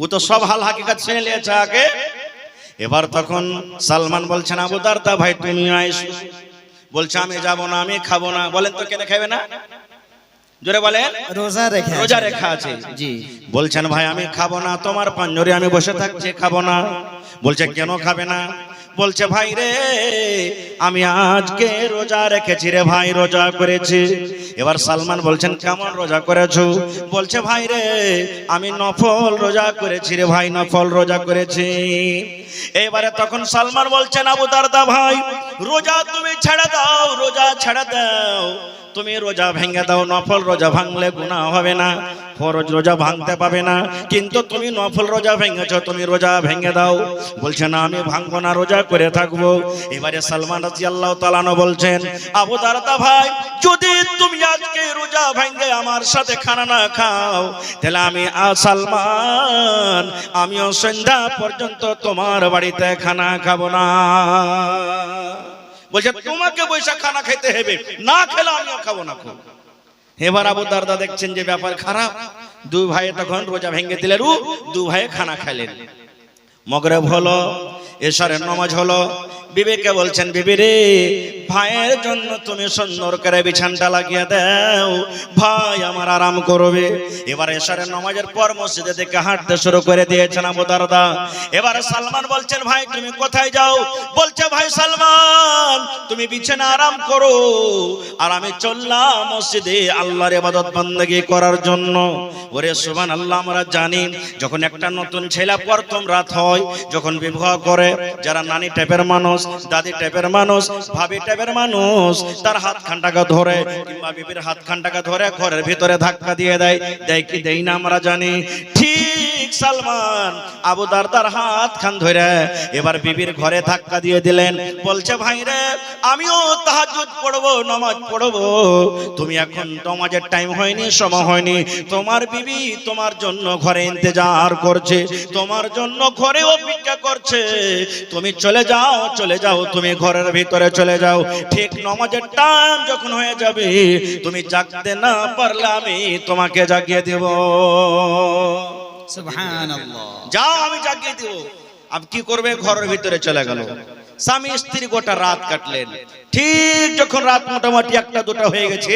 ও তো সব হাল হাকিকত শুনে নিয়েছে আগে। এবার তখন সালমান বলছেন আবু দারদা ভাই তুমি আইসো। বলছে আমি যাব না, আমি খাবো না। বলেন তো কেন খাবে না? জোরে বলেন। রোজা রেখা আছে। জি। বলছেন ভাই আমি খাবো না, তোমার পাঞ্জরে আমি বসে থাকছি, খাবো না। বলছে কেন খাবে না? বলছে ভাই রে আমি আজকে রোজা রেখেছি রে ভাই, রোজা করেছি। এবার সালমান বলছেন কেমন রোজা করেছো? বলছে ভাই রে আমি নফল রোজা করেছি রে ভাই, নফল রোজা করেছি। এবারে তখন সালমান বলছেন আবু দারদা ভাই রোজা তুমি ছেড়ে দাও, রোজা ছেড়ে দাও, তুমি রোজা ভেঙে দাও। নফল রোজা ভাঙলে গুনাহ হবে না, ফরজ রোজা ভাঙতে পাবে না, কিন্তু তুমি নফল রোজা ভেঙেছো, তুমি রোজা ভেঙে দাও। বলছে না আমি ভাঙবো না, রোজা করে থাকবো। এবারে সালমান রাদিয়াল্লাহু তাআলা আনহু বলছেন আবু দারদা ভাই যদি তুমি আজকে রোজা ভেঙে আমার সাথে খানা না খাও তাহলে আমি সালমান আমিও সন্ধ্যা পর্যন্ত তোমার বাড়িতে খানা খাবো না। বলছে তোমাকে বৈশা খানা খেতে হবে, না খেলে আমিও খাবো না। এবার আবু দারদা দেখছেন যে ব্যাপার খারাপ। দুই ভাই তখন রোজা ভেঙে দিলেন, দু ভাই খানা খাইলেন। মগরিব হলো, এশারের নামাজ হলো। বিবিকে বলছেন বিবি রে ভাইয়ের জন্য তুমি সুন্দর করে বিছানটা লাগিয়ে দাও, ভাই আমার আরাম করবে। এবার এশারের নামাজের পর মসজিদে থেকে হাঁটতে শুরু করে দিয়েছেন আবু দারদা। এবার সালমান বলছেন ভাই তুমি কোথায় যাও? বলছে ভাই সালমান তুমি বিছানা আরাম করো, আর আমি চললাম মসজিদে আল্লাহর ইবাদত বান্দেগি করার জন্য। ওরে সুবহানাল্লাহ, আমরা জানি যখন একটা নতুন ছেলে প্রথম রাত হয়, যখন বিবাহ করে, যারা নানি টাইপের মানুষ, দাদি টাইপের মানুষ, ভাবি টাইপের মানুষ, তার হাত খানটাকে ধরে কিংবা বিবির হাত খানটাকে ধরে ঘরের ভিতরে ধাক্কা দিয়ে দেয়, দেয় কি দেই না আমরা জানি। ঠিক সালমান আবু দারদার হাত খান ধরে এবার বিবির ঘরে ধাক্কা দিয়ে দিলেন। বলছে ভাই রে আমিও তাহাজ্জুদ পড়বো, নামাজ পড়বো, তুমি এখন নামাজের টাইম হয়নি, সময় হয়নি, তোমার বিবি তোমার জন্য ঘরে ইন্তজার করছে, তোমার জন্য ঘরে অপেক্ষা করছে, তুমি চলে যাও, চলে যাও, তুমি ঘরের ভিতরে চলে যাও। ঠিক নামাজের টাইম যখন হয়ে যাবে তুমি জাগতে না পারলে আমি তোমাকে জাগিয়ে দেব। সুবহানাল্লাহ। যাও আমি জাগিয়ে দেব। আপনি কি করবে? ঘরের ভিতরে চলে গেল। স্বামী স্ত্রী গোটা রাত কাটলেন। ঠিক যখন রাত মোটামুটি 1-2 হয়ে গেছে,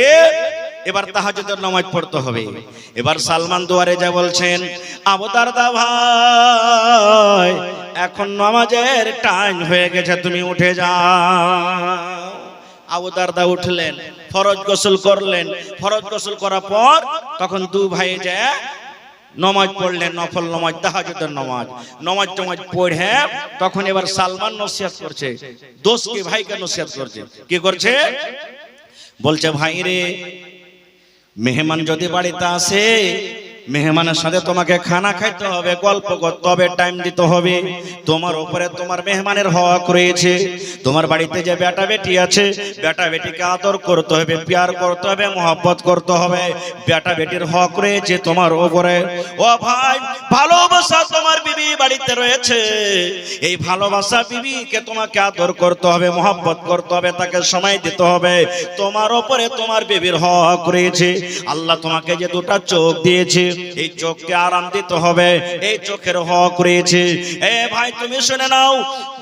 এবার তাহাজ্জুদের নামাজ পড়তে হবে। এবার সালমান দুয়ারে যা বলছেন আবু দারদা ভাই এখন নামাজের টাইম হয়ে গেছে, তুমি উঠে যাও। আবু দারদা উঠলেন, ফরজ গোসল করলেন। ফরজ গোসল করার পর তখন দু ভাই যায় নামাজ পড়লেন, নফল নামাজ, তাহাজ্জুদের নামাজ। নামাজ টামাজ পড়ে তখন এবার সালমান নসিহত করছে, দোস্তকে ভাইকে নসিহত করছে। কি করছে? বলছে ভাই রে মেহমান যদি বাড়িতে আসে, মেহমানের সাথে তোমাকে খানা খাইতে হবে, গল্প করতে হবে, টাইম দিতে হবে। তোমার উপরে তোমার মেহমানের হক রয়েছে। তোমার বাড়িতে যে বেটা বেটি আছে, বেটা বেটিকে আদর করতে হবে, প্যার করতে হবে, মহব্বত করতে হবে। বেটা বেটির হক রয়েছে তোমার উপরে। ও ভাই ভালোবাসা তোমার বিবি বাড়িতে রয়েছে, এই ভালোবাসা বিবিকে তোমাকে আদর করতে হবে, মহব্বত করতে হবে, তাকে সময় দিতে হবে। তোমার উপরে তোমার বিবির হক রয়েছে। আল্লাহ তোমাকে যে দুটো চোখ দিয়েছে, এই চোখকে আরাম দিতে হবে, এই চোখের হক রয়েছে। এ ভাই তুমি শুনে নাও,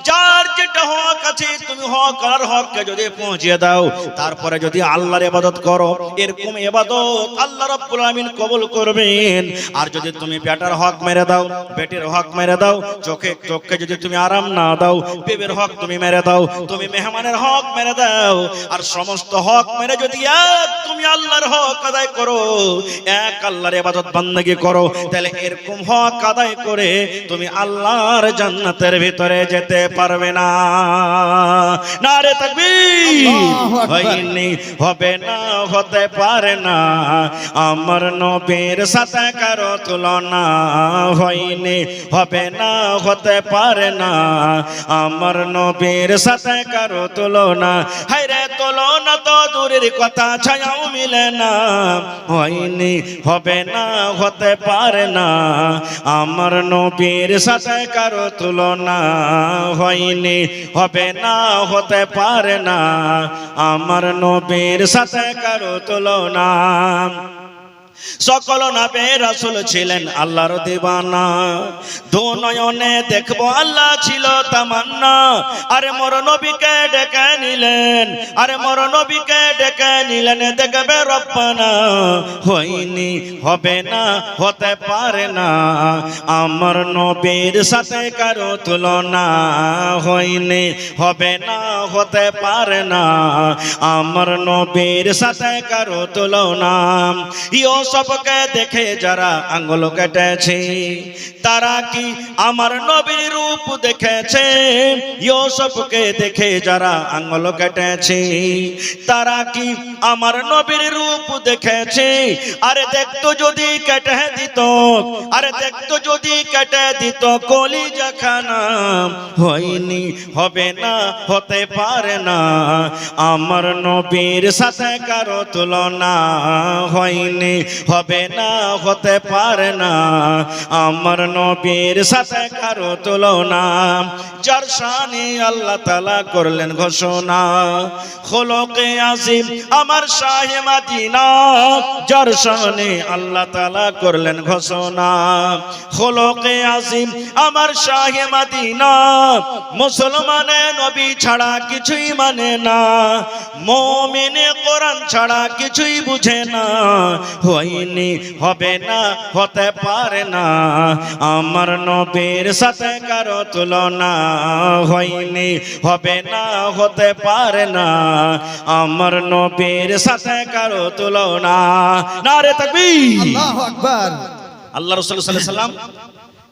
যার যেটা হক আছে তুমি হক আর হককে যদি পৌঁছিয়ে দাও, তারপরে যদি আল্লাহর ইবাদত করো, এরকম ইবাদত আল্লাহ রাব্বুল আলামিন কবুল করবেন। আর যদি তুমি বেটার হক মেরে দাও, বেটির হক মেরে দাও, চোখকে যদি তুমি আরাম না দাও, বিবির হক তুমি মেরে দাও, তুমি মেহমানের হক মেরে দাও, আর সমস্ত হক মেরে যদি এক তুমি আল্লাহর হক আদায় করো, এক আল্লাহর ইবাদত বান্দেগি করো, তাহলে এরকম হক আদায় করে তুমি আল্লাহর জান্নাতের ভিতরে যেতে পারবে না। নারে তাকবীর। হয়নি, হবে না, হতে পারে না, আমার নবীর সাথে কারো তুলনা। হয়নি, হবে না, হতে পারে না, আমার নবীর সাথে কারো তুলনা। হায়রে তুলনা তো দূরের কথা, ছায়াও মিলে না। হয়নি, হবে না, হতে পারে না, আমার নবীর সাথে কারো তুলনা। হয়নি, হবে না, হতে পারে না, আমার নবীর সাথে কারো তুলনা। সকল নবী রাসূল ছিলেন আল্লাহর দিওয়ানা, দু নয়নে দেখবো আল্লাহ ছিল তামান্না। আরে মোর নবীকে ডেকে নিলেন, আরে মোর নবীকে ডেকে নিলেন, দেখবে রব্বানা। হয়নি, হবে না, হতে পারে না, আমার নবীর সাথে কারো তুলনা। হয়নি, হবে না, হতে পারে না, আমার নবীর সাথে কারো তুলনা। ইউসুফকে দেখে যারা আঙ্গুল কেটেছে, তারা কি আমার নবীর রূপ দেখেছে? ইউসুফকে দেখে যারা আঙ্গুল কেটেছে, তারা কি আমার নবীর রূপ দেখেছে? আরে দেখতো যদি কেটে দিত, আরে দেখতো যদি কেটে দিত কলিজা খানা। হয়নি, হবে না, হতে পারে না, আমার নবীর সাথে কারো তুলনা। হয়নি, হবে না, হতে পারে না, আমার নবীর সাথে কারো তুলনা। যার শানে আল্লাহ তাআলা করলেন ঘোষণা, খোলকে আজিম আমার শাহে মদিনা। যার শানে আল্লাহ তাআলা করলেন ঘোষণা, খোলকে আজিম আমার শাহে মদিনা। মুসলমানে নবী ছাড়া কিছুই মানে না, মুমিনে কোরআন ছাড়া কিছুই বুঝে না। হয়নি, হবে না, হতে পারে না, আমার নবীর সাথে কারো তুলনা। হয়নি, হবে না, হতে পারে না, আমার নবীর সাথে কারো তুলনা। নারে তাকবীর, আল্লাহু আকবার। আল্লাহ রাসূল সাল্লাল্লাহু আলাইহি সাল্লাম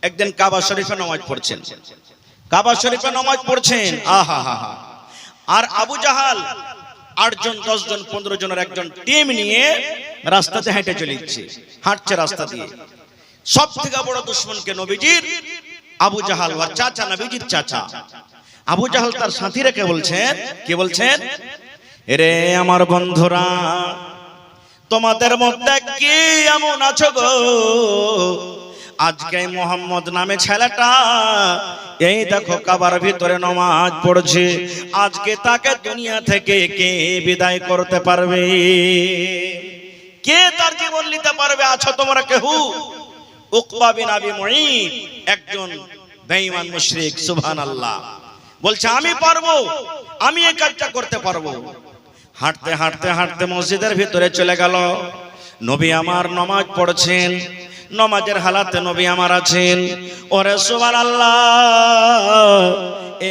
একদিন কাবা শরীফে নামাজ পড়ছেন, কাবা শরীফে নামাজ পড়ছেন। আহা হা হা। আর আবু জাহাল 8 জন 10 জন 15 জনের একজন টিম নিয়ে রাস্তাতে হেঁটে চলেছে, হাঁটছে রাস্তা দিয়ে। সব থেকে বড় দুশমনকে নবীজির আবু জাহাল, ওর চাচা, নবীজির চাচা আবু জাহাল তার সাথীরা কে বলছেন, কে বলছেন, এরে আমার বন্ধুরা, তোমাদের মধ্যে কি এমন আছো গো, আজকে মোহাম্মদ নামে ছেলেটা এই দেখো কাবার ভিতরে নামাজ পড়ছে, আজকে তাকে দুনিয়া থেকে কে বিদায় করতে পারবে? কে তার জীবন নিতে পারবে? আছো তোমরা কেউ? উকবা বিন আবি মুঈত একজন বেঈমান মুশরিক, সুবহানাল্লাহ, বলছে আমি পারবো, আমি এই কাজটা করতে পারবো। হাঁটতে হাঁটতে হাঁটতে মসজিদের ভিতরে চলে গেল। নবী আমার নামাজ পড়ছেন, নামাজের হালাতে নবী আমার আছেন। ওরে সুবহানাল্লাহ,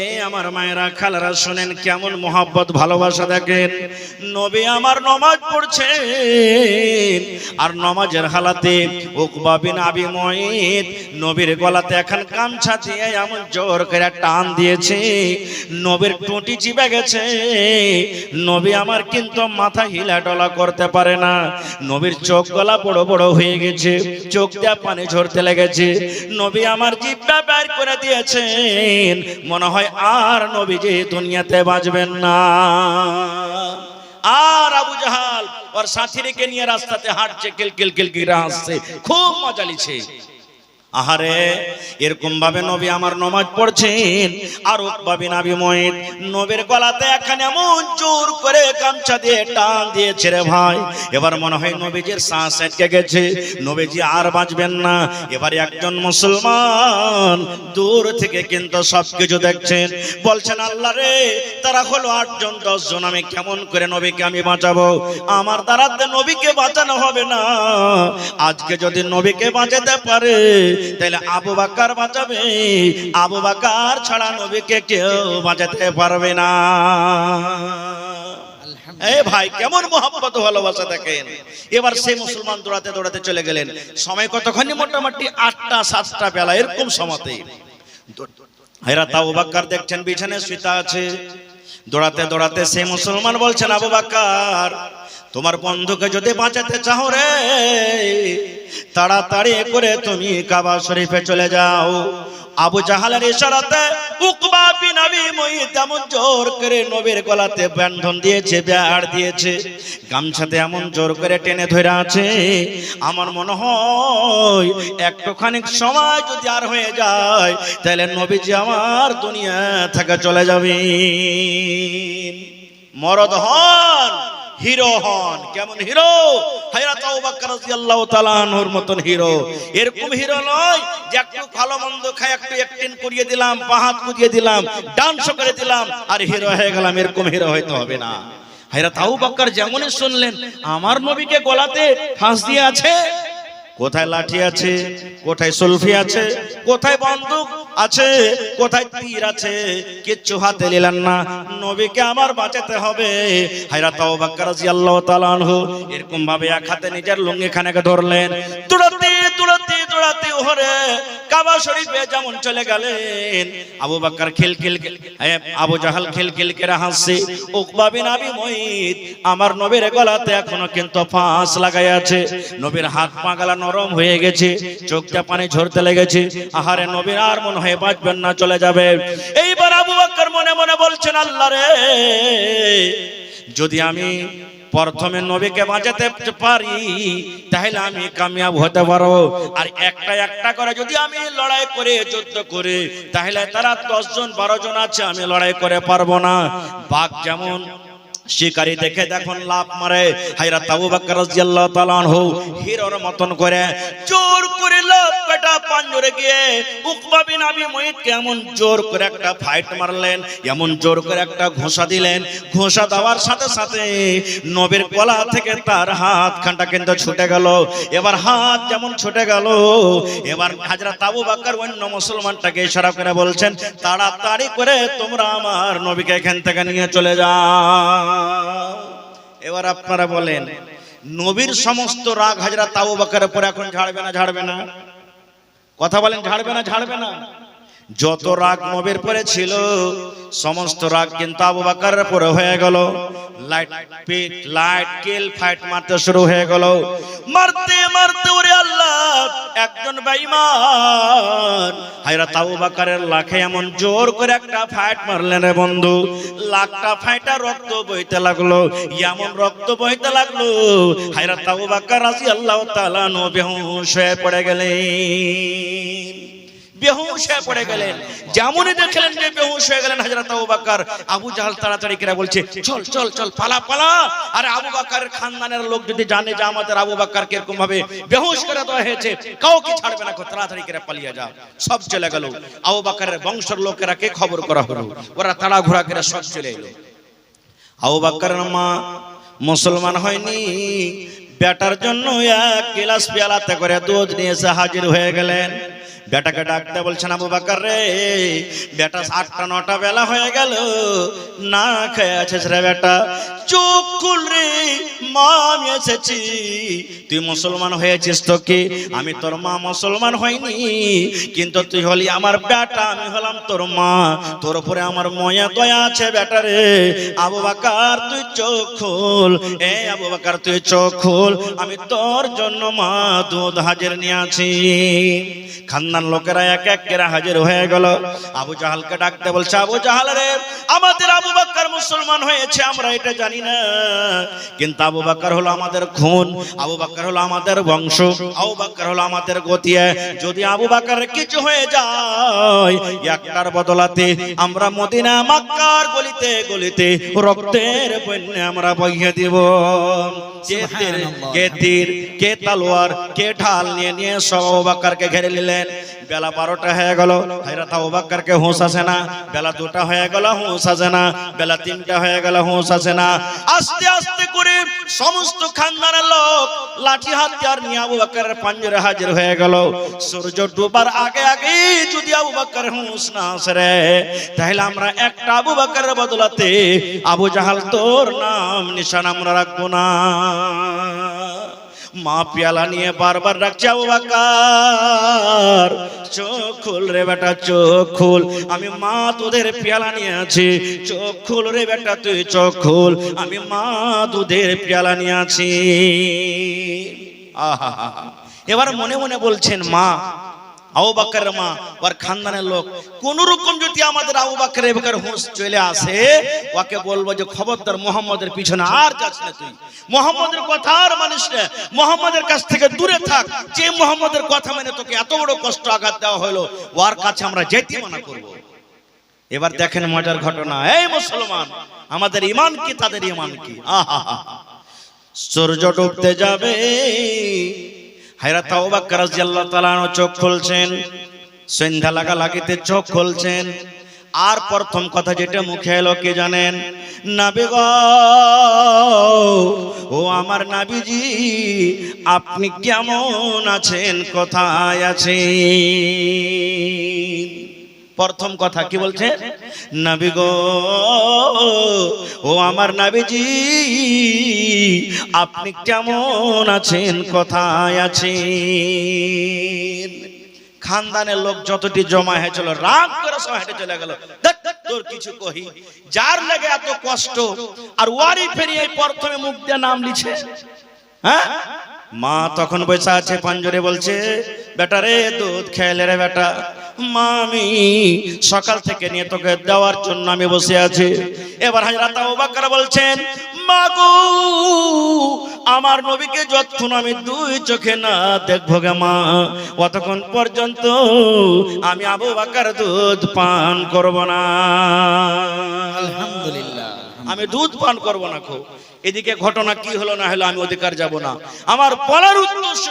এ আমার মায়েরা খালারা শুনেন, কেমন মোহাব্বত ভালোবাসা দেখেন। নবী আমার নামাজ পড়ছেন, আর নামাজের হালাতে উকবা বিন আবি মুঈত নবীর গলাতে এখন গামছা দিয়ে এমন জোর করে টান দিয়েছে, নবীর টুটি চিপে গেছে। নবী আমার কিন্তু মাথা হিলাডলা করতে পারে না। নবীর চোখ গলা বড় বড় হয়ে গেছে, চোখ দিয়ে পানি ঝরতে লেগেছে। নবী আমার জিহ্বা বের করে দিয়েছেন, মনে হয় আর নবীজি দুনিয়াতে বাঁচবেন না। আর আবু জাহাল ওর সাথীকে নিয়ে রাস্তাতে হাঁটছে, কিলকিল কিলকিল হাসছে, খুব মজা লিছে। আহারে, এরকম ভাবে নবী আমার নামাজ পড়ছেন, আর উকবা বিন আবি মুঈত নবীর গলাতে এখানে এমন জোর করে গামছা দিয়ে টান দিয়েছে রে ভাই, এবার মনে হয় নবীজির শ্বাস আটকে গেছে, নবীজি আর বাঁচবেন না। এবার একজন মুসলমান দূর থেকে কিন্তু সবকিছু দেখছেন, বলছেন আল্লাহ রে, তারা হলো 8 জন 10 জন, আমি কেমন করে নবীকে আমি বাঁচাবো? আমার দ্বারাতে নবীকে বাঁচানো হবে না। আজকে যদি নবীকে বাঁচাতে পারে তাহলে আবু বকর বাঁচাবে, আবু বকর ছাড়া নবীকে কেউ বাঁচাতে পারবে না। এই ভাই কেমন মোহাব্বত ভালোবাসা দেখেন। এবার সেই মুসলমান দৌড়াতে দৌড়াতে চলে গেলেন। সময় কতখানি? মোটামুটি 8টা 7টা বেলা এরকম সময়তে। হযরত আবু বকর দেখছেন বিছানায় শুয়ে আছে। দৌড়াতে দৌড়াতে সেই মুসলমান বলছেন, আবু বকর, তোমার বন্ধুকে যদি বাঁচাতে চাও রে, তাড়াতাড়ি করে তুমি কাবা শরীফে চলে যাও। আবু জাহালের ইশারাতে উকবা বিন আবি মুঈত এমন জোর করে নবীর গলাতে বন্ধন দিয়েছে, বেড় দিয়েছে, গামছাতে এমন জোর করে টেনে ধরে আছে। আমার মনে হয় একটুখানি সময় যদি আর হয়ে যায় তাহলে নবীজি আমার দুনিয়া থেকে চলে যাবেন। মরদ হন, হিরো হন। কেমন হিরো? হযরত আবু বকর রাদিয়াল্লাহু তাআলা আনহুর মতন হিরো। এরকম হিরো নয় যে একটু ভালো মন্দ খাই একটু অ্যাক্টিং করিয়ে দিলাম, বাহাত কুদিয়ে দিলাম, ডান্স করে দিলাম আর হিরো হয়ে গেলাম, এরকম হিরো হইতে হবে না। হযরত আবু বকর যেমনই শুনলেন আমার নবীকে গলাতে ফাঁস দিয়ে আছে, কোথায় লাঠি আছে, কোথায় সুলফি আছে, কোথায় বন্দুক আছে, কোথায় তীর আছে, কিচ্ছু হাতে নিলেন না। নবীকে আমার বাঁচাতে হবে। হযরত আবু বকর রাদিয়াল্লাহু তাআলা আনহু এরকম ভাবে এক হাতে নিজের লুঙ্গি খানাকে ধরলেন, দৌড়াতে দৌড়াতে দৌড়াতে ওরে কাবা শরীফে যেমন চলে গেলেন। আবু বকর খিলখিল, আবু জাহাল খিলখিল করে হাসছে। উকবা বিন আবি মুঈত আমার নবীর গলাতে এখনো কিন্তু ফাঁস লাগাই আছে। নবীর হাত পা গলা নরম হয়ে গেছে, চোখটা পানি ঝরতে লেগেছে। আহারে নবীর আর মনে হয় বাঁচবেন না, চলে যাবে। এইবার আবু বকর মনে মনে বলছেন, আল্লাহ রে, যদি আমি প্রথমে নবীকে বাঁচাতে পারি তাহলে আমি কামিয়াব হতে পারবো। আর একটা একটা করে যদি আমি লড়াই করে যুদ্ধ করে তাহলে তারা 10 জন 12 জন আছে, আমি লড়াই করে পারবো না। বাঘ যেমন শিকারী দেখে যখন লাফ মারে, হযরত আবু বকর রাদিয়াল্লাহু তাআলা আনহু হিরোর মতন করে জোর করে লাফ কাটা পাঞ্জরে গিয়ে উকবা বিন আবি মুঈতকে এমন জোর করে একটা ফাইট মারলেন, এমন জোর করে একটা ঘোষা দিলেন। ঘোষা দেওয়ার সাথে সাথে নবীর গলা থেকে তার হাত খানটা কিন্তু ছুটে গেল। এবার হাত যেমন ছুটে গেল, এবার হযরত আবু বকর অন্য মুসলমানটাকে ইশারা করে বলছেন, তাড়াতাড়ি করে তোমরা আমার নবীকে এখান থেকে নিয়ে চলে যাও। এবার আপনারা বলেন, নবীর সমস্ত রাগ হযরত আবু বকরের উপর এখন ঝাড়বে না ঝাড়বে না? কথা বলেন, ঝাড়বে না ঝাড়বে না? যত রাগ নবীর পরে ছিল সমস্ত রাগ কিন্তু আবু বকরের উপরে হয়ে গেল। লাইট পিট লাইট কিল ফাইট মারতে শুরু হয়ে গেল। মারতে মারতে ওরে আল্লাহ, একজন বেঈমান হযরত আবু বকরের লাখে এমন জোর করে একটা ফাইট মারলেন রে বন্ধু, লাখটা ফাইটা রক্ত বইতে লাগলো। এমন রক্ত বইতে লাগলো হযরত আবু বকর রাদিয়াল্লাহু তাআলা বেহুশ হয়ে পড়ে গেলেন। বেহুশ হয়ে পড়ে গেলেন। যেমনই দেখলেন যে বেহুশ হয়ে গেলেন হযরত আবু বকর, আবু জাহাল তাড়াতাড়ি করে বলছে, চল চল চল পালা পালা। আর আবু বকরের খানদানের লোক যদি জানে যে আমাদের আবু বকরকে এরকম ভাবে বেহুশ করে দেওয়া হয়েছে, কাউকে ছাড়বে না, তাড়াতাড়ি করে পালিয়ে যাও। সব চলে গেল। আবু বকরের বংশের লোকেরা কে খবর করা হলো, ওরা তাড়াহুড়া করে সব চলে এলো। আবু বকরের মা মুসলমান হয়নি, বেটার জন্য এক গ্লাস পেয়ালাতে করে দুধ নিয়ে এসে হাজির হয়ে গেলেন। বেটাকে ডাকতে বলছেন, আবু বকর রে, বেটা 8টা 9টা বেলা হয়ে গেল, না খেয়ে আছিস রে বেটা, চোখ খুল রে, মা আমি এসেছি। তুই মুসলমান হয়েছিস তো কি? আমি তোর মা মুসলমান হইনি, কিন্তু তুই হলি আমার বেটা, আমি হলাম তোর মা, তোর উপরে আমার মায়া দয়া আছে বেটা রে। আবু বকর তুই চোখ খুল, এ আবু বকর তুই চোখ খুল, আমি তোর জন্য মা দুধ হাজির নিয়ে আছি। খানদান লোকেরা এক এক করে হাজির হয়ে গেল। আবু জাহালকে ডাকতে বলছে, আবু জাহাল রে, আমাদের আবু বকর মুসলমান হয়েছে আমরা এটা জানি না, কিন্তু আবু বকর হলো আমাদের খুন, আবু বকর হলো আমাদের বংশ, আবু বকর হলো আমাদের গতিয়া। যদি আবু বকরের কিছু হয়ে যায়, একটার বদলাতে আমরা মদিনা মক্কার গলিতে গলিতে রক্তের বন্যা আমরা বইয়ে দিব। কে তীর, কে তলোয়ার, কে ঢাল নিয়ে নিয়ে সব আবু বকরকে ঘিরে নিলেন। বেলা 12টা হয়ে গেল, হযরত আবু বকরকে হুঁশ আসে না। বেলা 2টা হয়ে গেল, হুঁশ আসে না। বেলা 3টা হয়ে গেল, হুঁশ আসে না। আস্তে আস্তে করে সমস্ত খানদানের লোক লাঠি হাতিয়ার নিয়ে আবু বকরের পাঞ্জরে হাজির হয়ে গেল। সূর্য ডুবার আগে আগে যদি আবু বকর হুঁশ না আসে রে, তাহলে আমরা একটা আবু বকরের বদলাতে আবু জাহাল তোর নাম নিশান আমরা রাখবো না। মা পেয়ালা নিয়ে বারবার ডাকছে, আবু বকর চোখ খুল রে বেটা, চোখ খুল, আমি মা দুধের পেয়ালা নিয়ে আছি, চোখ খুল রে বেটা তুই চোখ খুল, আমি মা দুধের পেয়ালা নিয়ে আছি। আহা, এবার মনে মনে বলছেন, মা আবু বকরের মা ওর খানদানের লোক, কোন রকম যদি আমাদের আবু বকরের হুঁশ চলে আসে, ওকে বলবো যে খবরদার মুহাম্মদের পিছনে আর যাস না, তুই মুহাম্মদের কথা আর মানিস না, মুহাম্মদের কাছ থেকে দূরে থাক। যে মুহাম্মদের কথা মেনে তোকে এত বড় কষ্ট আঘাত দেওয়া হলো, ওর কাছে আমরা যেতে মানা করব। এবার দেখেন মজার ঘটনা। এই মুসলমান, আমাদের ঈমান কি তাদের ঈমান কি? আহা, সূর্য ডুবতে যাবে। হযরত আবু বকর রাদিয়াল্লাহু তাআলা চোখ খুলছেন, সন্ধ্যা লাগালাগিতে চোখ খুলছেন। আর প্রথম কথা যেটা মুখে এলো কি জানেন? নবী গো, ও আমার নবীজি, আপনি কেমন আছেন, কোথায় আছেন? প্রথম কথা কি বলছে? নবী গো, ও আমার নবীজি, আপনি কেমন আছেন, কোথায় আছেন? খানদানের লোক যতটি জমা হয়েছিল রাগ করে সব হেঁটে চলে গেল। তোর কিছু কহি, যার লাগে এত কষ্ট আর ওয়ারি ফেরিয়ে প্রথমে মুখ দিয়ে নাম লিছে। হ্যাঁ, মা তখন বসে আছে পাঞ্জরে, বলছে বেটা রে দুধ খেলে রে বেটা। মা আমি সকাল থেকে নিয়ে তোকে দেওয়ার জন্য আমি বসে আছি। এবার হযরত আবু বকর বলছেন, মা গো, আমার নবীকে যতক্ষণ আমি দুই চোখে না দেখবো গে মা, অতক্ষণ পর্যন্ত আমি আবু বকর দুধ পান করব না। আলহামদুলিল্লাহ, আমি দুধ পান করব না। খো এদিকে ঘটনা কি হলো না হলো আমি অধিকার যাব না। আমার বলার উদ্দেশ্য,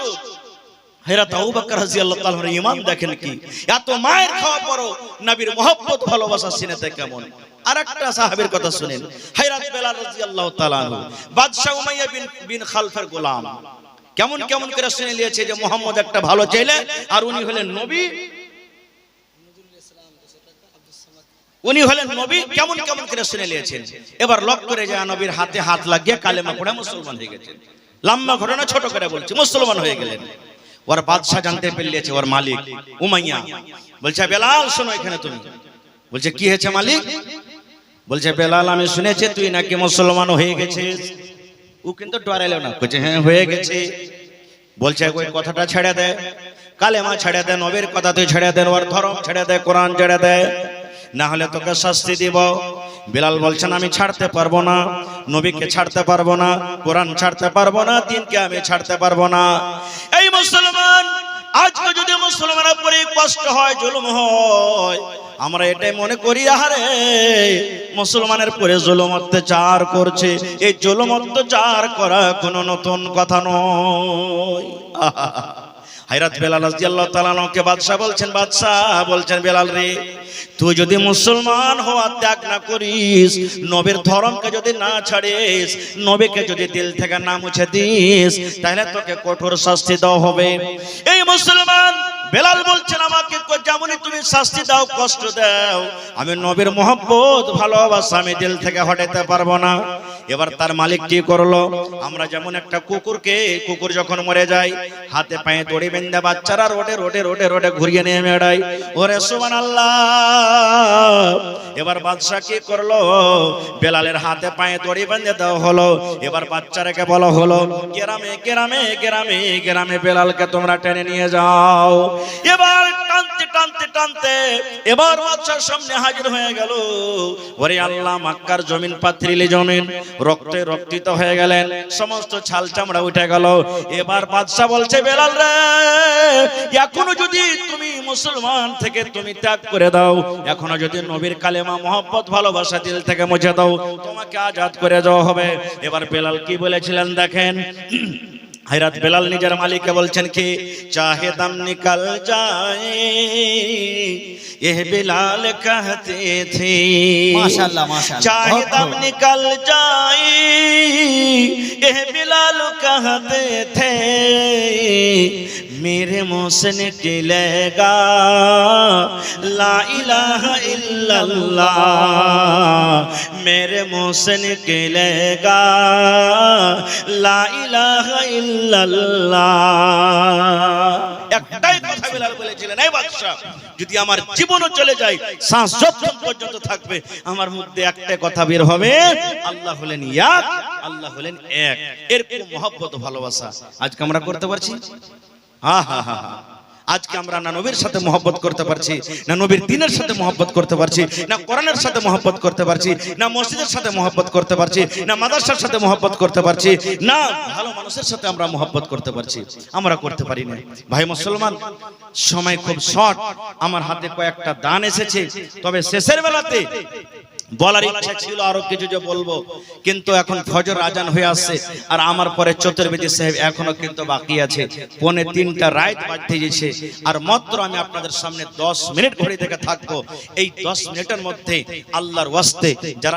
হযরত আবু বকর রাদিয়াল্লাহু তাআলার ঈমান দেখেন কি, এত মায়ের খাওয়া পরও নবীর মহব্বত ভালোবাসা সিনেতে কেমন। আরেকটা সাহাবীর কথা শুনেন, হযরত বেলাল রাদিয়াল্লাহু তাআলা আনহু বাদশা উমাইয়া বিন খালফের গোলাম। কেমন কেমন করে শুনে নিয়েছে যে মুহাম্মদ একটা ভালো ছেলে আর উনি হলেন নবী। উনি হলেন নবী, কেমন কেমন করে শুনে নিয়েছেন। এবার লক্ষ্য করে যায় নবীর হাতে হাত লাগিয়ে কালেমা পড়ে মুসলমান হয়ে গেছেন। লম্বা ঘটনা ছোট করে বলছি, মুসলমান হয়ে গেলেন। ওর বাদশা জানতে পেরেছে, ওর মালিক উমাইয়া বলছে, বেলাল শোনো এখানে তুমি। বলছে কি হয়েছে মালিক? বলছে বেলাল, আমি শুনেছি তুই নাকি মুসলমান হয়ে গেছিস। ও কিন্তু ডরাইল না, বলছে হ্যাঁ হয়ে গেছে। বলছে ওই কথাটা ছেড়ে দে, কালেমা ছেড়ে দে, নবীর কথা তুই ছেড়ে দে, ওর ধর্ম ছেড়ে দে, কোরআন ছেড়ে দে, না হলে তোকে শাস্তি দিব। বেলাল বলছেন আমি ছাড়তে পারবো না, নবীকে ছাড়তে পারবো না, কোরআন ছাড়তে পারবো না, দিনকে আমি ছাড়তে পারবো না। এই মুসলমান, আজকে যদি মুসলমানের উপরে কষ্ট হয়, জুলুম হয়, আমরা এটাই মনে করি আরে মুসলমানের পরে জুলুম অত্যাচার করছে। এই জুলুম অত্যাচার করা কোনো নতুন কথা নয়। হযরত বেলাল রাদিয়াল্লাহু তাআলা কে বাদশা বলছেন, বাদশা বলছেন বেলাল রে, তুই যদি মুসলমান হওয়া ত্যাগ না করিস, নবীর ধর্মকে যদি না ছাড়িস, নবীকে যদি দিল থেকে না মুছে দিস, তাহলে তোকে কঠোর শাস্তি দেওয়া হবে। এই মুসলমান বেলাল বলছেন, আমাকে যেমনই তুমি শাস্তি দাও, কষ্ট দাও, আমি নবীর মহব্বত ভালোবাসা আমি দিল থেকে হটাতে পারবো না। এবার তার মালিক কি করলো? আমরা যেমন একটা কুকুর যখন মরে যায়, হাতে পায়ে দড়ি বেঁধে বাচ্চারা রোডে রোডে রোডে রোডে ঘুরিয়ে নিয়ে বেড়ায়, ওরে সুবহানাল্লাহ। এবার বাদশা কি করলো? বেলালের হাতে পায়ে দড়ি বেঁধে দেওয়া হলো। এবার বাচ্চারাকে বলা হলো, গ্রামে গ্রামে গ্রামে গ্রামে বেলালকে তোমরা টেনে নিয়ে যাও। এবার টানতে টানতে টানতে এবার বাদশার সামনে হাজির হয়ে গেল। ওরে আল্লাহ, মক্কার জমিন পাথরিলি জমিন, রক্তে রক্তিত হয়ে গেলেন, সমস্ত ছাল চামড়া উঠে গেল। এবার বাদশা বলছে, বেলাল রে, এখনো যদি তুমি মুসলমান থেকে তুমি ত্যাগ করে দাও, এখনো যদি নবীর কালেমা মহব্বত ভালোবাসা দিল থেকে মুছে দাও, তোমাকে আজাদ করে দেওয়া হবে। এবার বেলাল কি বলেছিলেন দেখেন। হযরত বেলাল নিজের মালিককে বলছেন কি, চাহে দম নিকল যায় ये बिलाल कहते थे, माशाअल्लाह माशाअल्लाह, चाहे दम निकल जाए ये बिलाल कहते थे, मेरे मुंह से निकलेगा ला इलाहा इल्लल्लाह, मेरे मुंह से निकलेगा ला इलाहा इल्लल्लाह। একটাই কথা বেলাল বলেছিলেন, এই বাদশা, যদি আমার জীবনও চলে যায়, শ্বাস যতক্ষণ পর্যন্ত থাকবে, আমার মুখ দিয়ে একটাই কথা বের হবে, আল্লাহ হলেন এক, আল্লাহ হলেন এক। এরকম মহব্বত ভালোবাসা আজকে আমরা করতে পারছি? হা হা হা। আজকে আমরা না নবীর সাথে মহব্বত করতে পারছি, না নবীর দ্বীনের সাথে মহব্বত করতে পারছি, না কোরআনের সাথে মহব্বত করতে পারছি, না মসজিদের সাথে মহব্বত করতে পারছি, না মাদ্রাসার সাথে মহব্বত করতে পারছি, না ভালো মানুষের সাথে আমরা মহব্বত করতে পারছি। আমরা করতে পারি না। ভাই মুসলমান, সময় খুব শর্ট, আমার হাতে কয়েকটা দান এসেছে, তবে শেষের বেলাতে বলার ইচ্ছা ছিল আরো কিছু যে বলবো, কিন্তু এখন ফজর আজান হয়ে আসছে আর আমার পরে চতুর্বেদী সাহেব এখনো কিন্তু বাকি আছে। 2:45 রাত বাজতে গেছে আর মাত্র আমি আপনাদের সামনে 10 মিনিট ঘড়ি থেকে থাকবো। এই 10 মিনিটের মধ্যে আল্লাহর ওয়াস্তে যারা